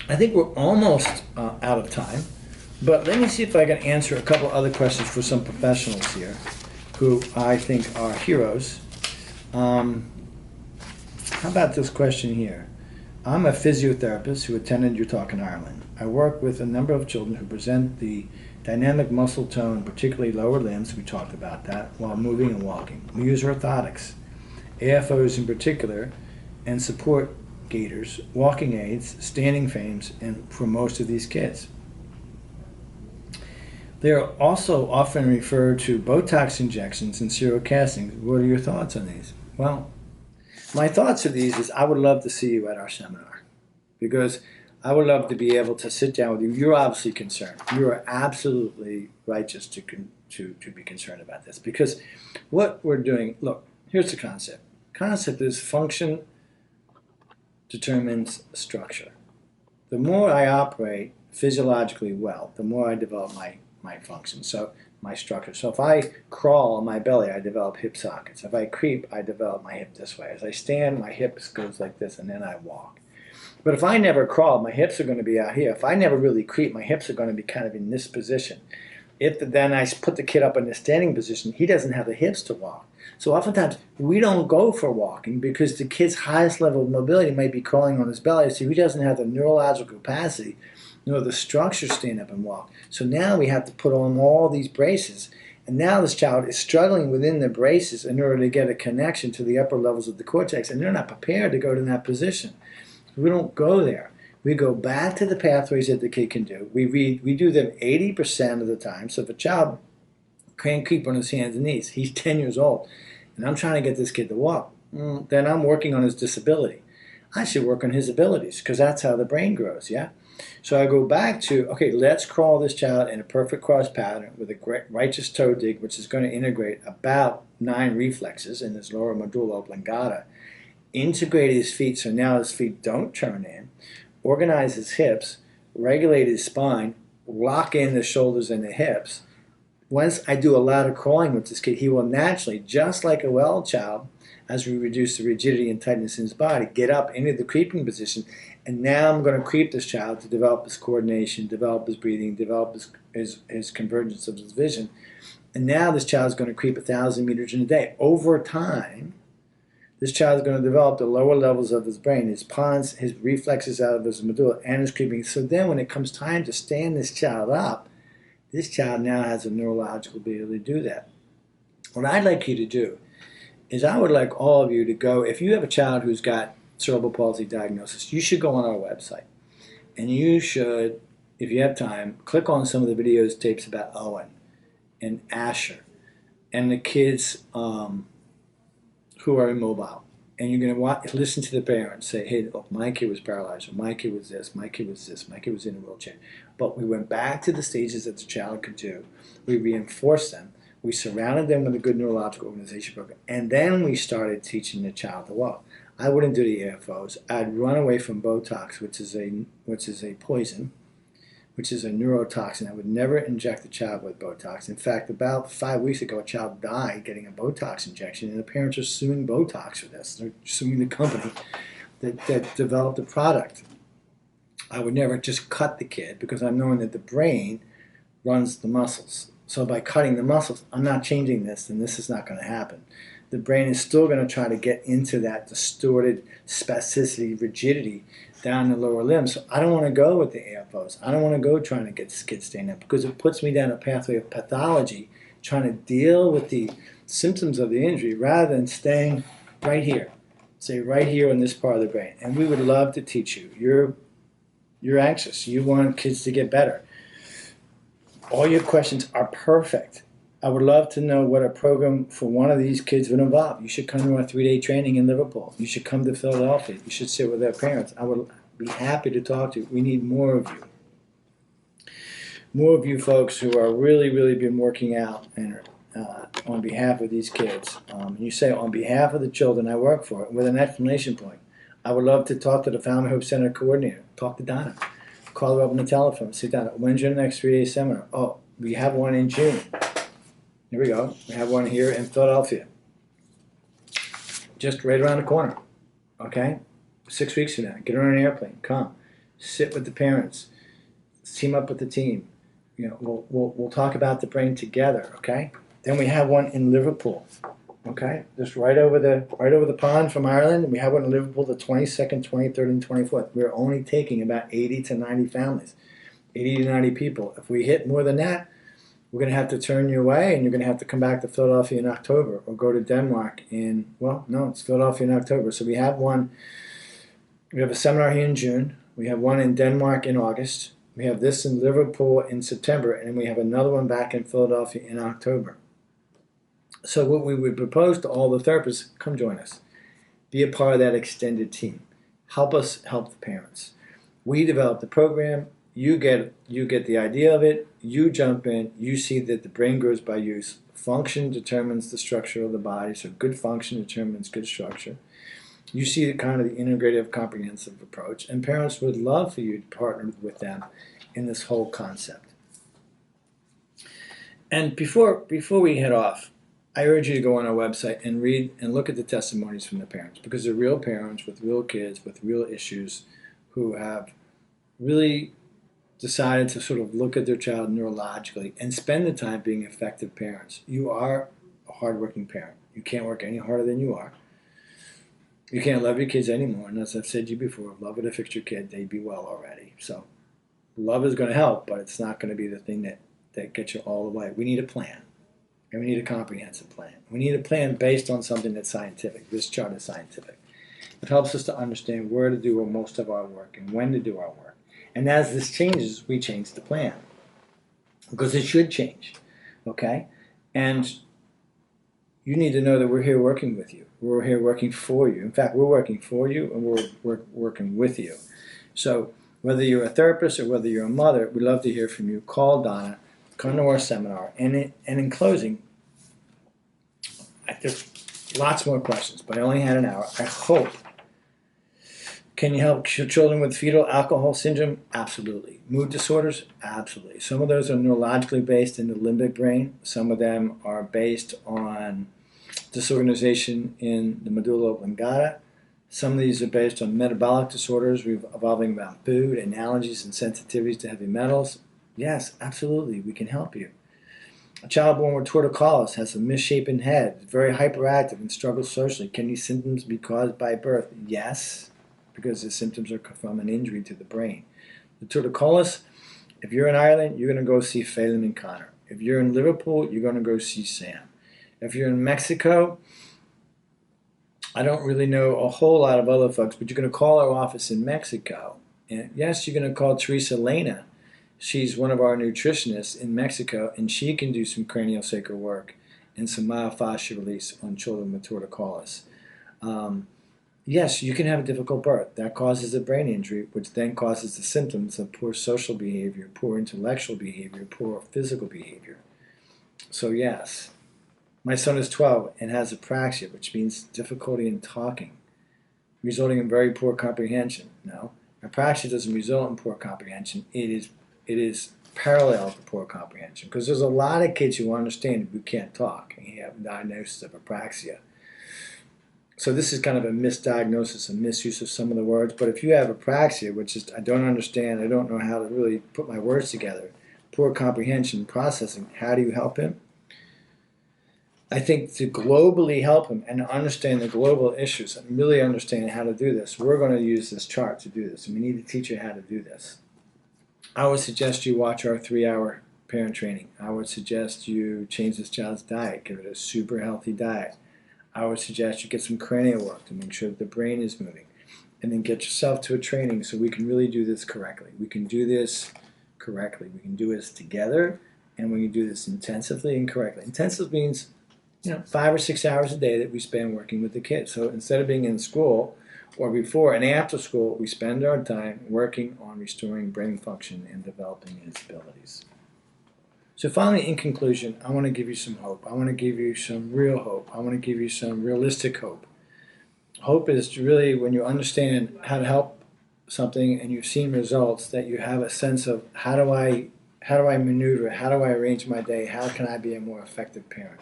I think we're almost out of time, but let me see if I can answer a couple other questions for some professionals here who I think are heroes. How about this question here? I'm a physiotherapist who attended your talk in Ireland. I work with a number of children who present the dynamic muscle tone, particularly lower limbs, we talked about that, while moving and walking. We use orthotics, AFOs in particular, and support gaiters, walking aids, standing frames, and for most of these kids. They are also often referred to Botox injections and serial castings. What are your thoughts on these? Well, my thoughts of these is I would love to see you at our seminar, because I would love to be able to sit down with you. You're obviously concerned. You are absolutely righteous to be concerned about this, because what we're doing, look, here's the concept. Concept is function determines structure. The more I operate physiologically well, the more I develop my function, so my structure. So if I crawl on my belly, I develop hip sockets. If I creep, I develop my hip this way. As I stand, my hips goes like this, and then I walk. But if I never crawl, my hips are going to be out here. If I never really creep, my hips are going to be kind of in this position. If then I put the kid up in the standing position, he doesn't have the hips to walk. So oftentimes, we don't go for walking because the kid's highest level of mobility might be crawling on his belly. So he doesn't have the neurological capacity nor the structure to stand up and walk. So now we have to put on all these braces. And now this child is struggling within the braces in order to get a connection to the upper levels of the cortex. And they're not prepared to go to that position. We don't go there. We go back to the pathways that the kid can do. We do them 80% of the time. So if a child can't creep on his hands and knees, he's 10 years old, and I'm trying to get this kid to walk, then I'm working on his disability. I should work on his abilities, because that's how the brain grows, yeah? So I go back to, okay, let's crawl this child in a perfect cross pattern with a righteous toe dig, which is going to integrate about 9 reflexes in his lower medulla oblongata. Integrate his feet so now his feet don't turn in, organize his hips, regulate his spine, lock in the shoulders and the hips. Once I do a lot of crawling with this kid, he will naturally, just like a well child, as we reduce the rigidity and tightness in his body, get up into the creeping position. And now I'm going to creep this child to develop his coordination, develop his breathing, develop his convergence of his vision. And now this child is going to creep 1,000 meters in a day. Over time, this child is going to develop the lower levels of his brain, his pons, his reflexes out of his medulla, and his creeping. So then when it comes time to stand this child up, this child now has a neurological ability to do that. What I'd like you to do is I would like all of you to go, if you have a child who's got cerebral palsy diagnosis, you should go on our website. And you should, if you have time, click on some of the videos, tapes about Owen and Asher and the kids who are immobile. And you're going to listen to the parents say, hey, look, my kid was paralyzed, or my kid was this, my kid was this, my kid was in a wheelchair. But we went back to the stages that the child could do. We reinforced them. We surrounded them with a good neurological organization program. And then we started teaching the child to walk. I wouldn't do the AFOs. I'd run away from Botox, which is a poison, which is a neurotoxin. I would never inject a child with Botox. In fact, about 5 weeks ago, a child died getting a Botox injection, and the parents are suing Botox for this. They're suing the company that developed the product. I would never just cut the kid, because I'm knowing that the brain runs the muscles. So by cutting the muscles, I'm not changing this, and this is not going to happen. The brain is still going to try to get into that distorted spasticity, rigidity down the lower limbs. So I don't want to go with the AFOs. I don't want to go trying to get this kid staying up, because it puts me down a pathway of pathology, trying to deal with the symptoms of the injury rather than staying right here. Say right here in this part of the brain. And we would love to teach you. You're anxious. You want kids to get better. All your questions are perfect. I would love to know what a program for one of these kids would involve. You should come to our 3-day training in Liverpool. You should come to Philadelphia. You should sit with their parents. I would be happy to talk to you. We need more of you. More of you folks who are really been working out and on behalf of these kids. You say, on behalf of the children I work for, with an exclamation point. I would love to talk to the Family Hope Center coordinator. Talk to Donna. Call her up on the telephone. Sit down. When's your next 3-day seminar? Oh, we have one in June. Here we go. We have one here in Philadelphia. Just right around the corner. Okay? 6 weeks from now. Get on an airplane. Come. Sit with the parents. Team up with the team. You know, we'll talk about the brain together. Okay? Then we have one in Liverpool. Okay, just right over the pond from Ireland. We have one in Liverpool the 22nd, 23rd, and 24th. We're only taking about 80 to 90 families, 80 to 90 people. If we hit more than that, we're going to have to turn you away, and you're going to have to come back to Philadelphia in October, or go to Denmark in, well, no, it's Philadelphia in October. So we have one. We have a seminar here in June. We have one in Denmark in August. We have this in Liverpool in September, and we have another one back in Philadelphia in October. So what we would propose to all the therapists, come join us. Be a part of that extended team. Help us help the parents. We develop the program. You get the idea of it. You jump in. You see that the brain grows by use. Function determines the structure of the body. So good function determines good structure. You see the kind of the integrative, comprehensive approach. And parents would love for you to partner with them in this whole concept. And before we head off, I urge you to go on our website and read and look at the testimonies from the parents, because they're real parents with real kids with real issues who have really decided to sort of look at their child neurologically and spend the time being effective parents. You are a hardworking parent. You can't work any harder than you are. You can't love your kids anymore. And as I've said to you before, if love would have fixed your kid, they'd be well already. So love is going to help, but it's not going to be the thing that gets you all the way. We need a plan. And we need a comprehensive plan. We need a plan based on something that's scientific. This chart is scientific. It helps us to understand where to do most of our work and when to do our work. And as this changes, we change the plan. Because it should change. Okay? And you need to know that we're here working with you. We're here working for you. In fact, we're working for you, and we're working with you. So whether you're a therapist or whether you're a mother, we'd love to hear from you. Call Donna. Come to our seminar. And in closing, there's lots more questions, but I only had an hour. I hope. Can you help children with fetal alcohol syndrome? Absolutely. Mood disorders? Absolutely. Some of those are neurologically based in the limbic brain. Some of them are based on disorganization in the medulla oblongata. Some of these are based on metabolic disorders revolving around food and allergies and sensitivities to heavy metals. Yes, absolutely, we can help you. A child born with torticollis has a misshapen head, very hyperactive, and struggles socially. Can these symptoms be caused by birth? Yes, because the symptoms are from an injury to the brain. The torticollis, if you're in Ireland, you're going to go see Phelan and Connor. If you're in Liverpool, you're going to go see Sam. If you're in Mexico, I don't really know a whole lot of other folks, but you're going to call our office in Mexico. And yes, you're going to call Teresa Lena. She's one of our nutritionists in Mexico, and she can do some craniosacral work and some myofascial release on children with torticollis. Yes, you can have a difficult birth. That causes a brain injury, which then causes the symptoms of poor social behavior, poor intellectual behavior, poor physical behavior. So yes, my son is 12 and has apraxia, which means difficulty in talking, resulting in very poor comprehension. No, apraxia doesn't result in poor comprehension. It is parallel to poor comprehension, because there's a lot of kids who understand who can't talk and have a diagnosis of apraxia. So this is kind of a misdiagnosis and misuse of some of the words. But if you have apraxia, which is I don't understand, I don't know how to really put my words together, poor comprehension, processing, how do you help him? I think to globally help him and understand the global issues and really understand how to do this, we're going to use this chart to do this. And we need to teach you how to do this. I would suggest you watch our 3-hour parent training. I would suggest you change this child's diet, give it a super healthy diet. I would suggest you get some cranial work to make sure that the brain is moving. And then get yourself to a training so we can really do this correctly. We can do this correctly. We can do this together, and we can do this intensively and correctly. Intensive means 5 or 6 hours a day that we spend working with the kids. So instead of being in school or before and after school, we spend our time working on restoring brain function and developing its abilities. So finally, in conclusion, I want to give you some hope. I want to give you some real hope. I want to give you some realistic hope. Hope is really when you understand how to help something and you've seen results, that you have a sense of how do I maneuver, how do I arrange my day, how can I be a more effective parent.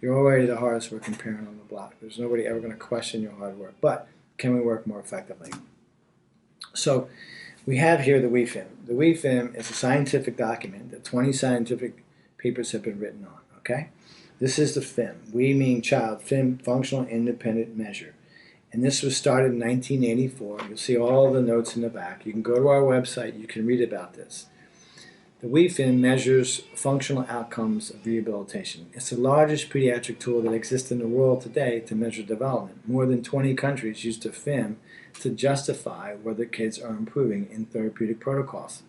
You're already the hardest working parent on the block. There's nobody ever going to question your hard work, but can we work more effectively? So we have here the WeFIM. The WeFIM is a scientific document that 20 scientific papers have been written on, okay? This is the FIM. We mean child, FIM, Functional Independent Measure. And this was started in 1984. You'll see all the notes in the back. You can go to our website. You can read about this. The WeFIM measures functional outcomes of rehabilitation. It's the largest pediatric tool that exists in the world today to measure development. More than 20 countries use the FIM to justify whether kids are improving in therapeutic protocols.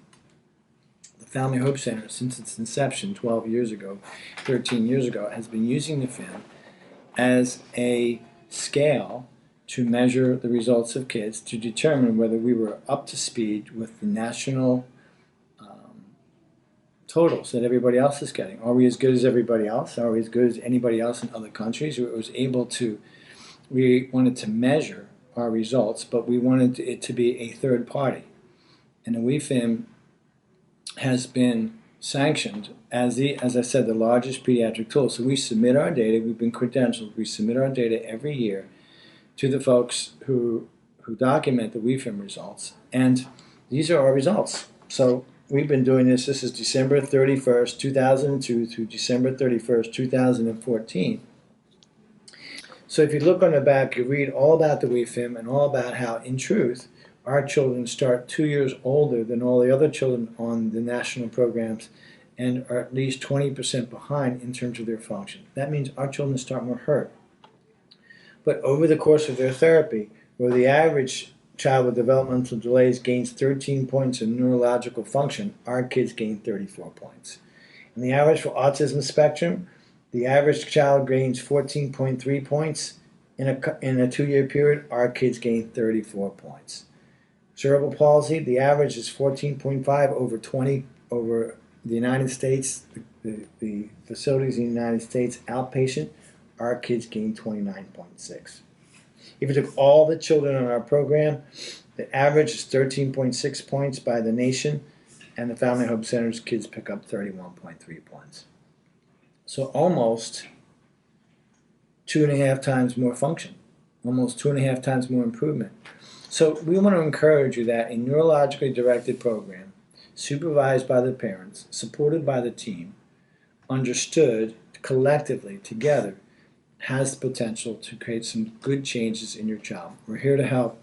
The Family Hope Center, since its inception 12 years ago, 13 years ago, has been using the FIM as a scale to measure the results of kids to determine whether we were up to speed with the national totals that everybody else is getting. Are we as good as everybody else? Are we as good as anybody else in other countries? We wanted to measure our results, but we wanted it to be a third party. And the WeFIM has been sanctioned as I said, the largest pediatric tool. So we submit our data, we've been credentialed, we submit our data every year to the folks who document the WeFIM results, and these are our results. So we've been doing this. This is December 31st, 2002 through December 31st, 2014. So if you look on the back, you read all about the WeFIM and all about how, in truth, our children start 2 years older than all the other children on the national programs and are at least 20% behind in terms of their function. That means our children start more hurt. But over the course of their therapy, where the average child with developmental delays gains 13 points in neurological function, our kids gain 34 points. And the average for autism spectrum, the average child gains 14.3 points in a 2-year period, our kids gain 34 points. Cerebral palsy, the average is 14.5 over 20 over the United States, the facilities in the United States, outpatient, our kids gain 29.6. If you took all the children on our program, the average is 13.6 points by the nation, and the Family Hope Center's kids pick up 31.3 points. So almost 2.5 times more function, almost 2.5 times more improvement. So we want to encourage you that a neurologically directed program, supervised by the parents, supported by the team, understood collectively together, has the potential to create some good changes in your child. We're here to help.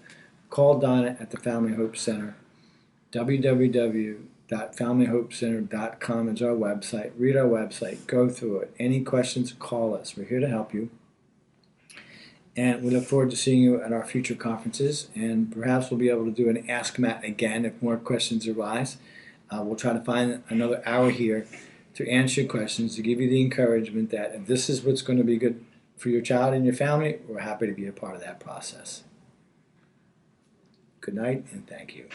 Call Donna at the Family Hope Center. www.familyhopecenter.com is our website. Read our website. Go through it. Any questions, call us. We're here to help you. And we look forward to seeing you at our future conferences. And perhaps we'll be able to do an Ask Matt again if more questions arise. We'll try to find another hour here to answer your questions, to give you the encouragement that if this is what's going to be good for your child and your family, we're happy to be a part of that process. Good night, and thank you.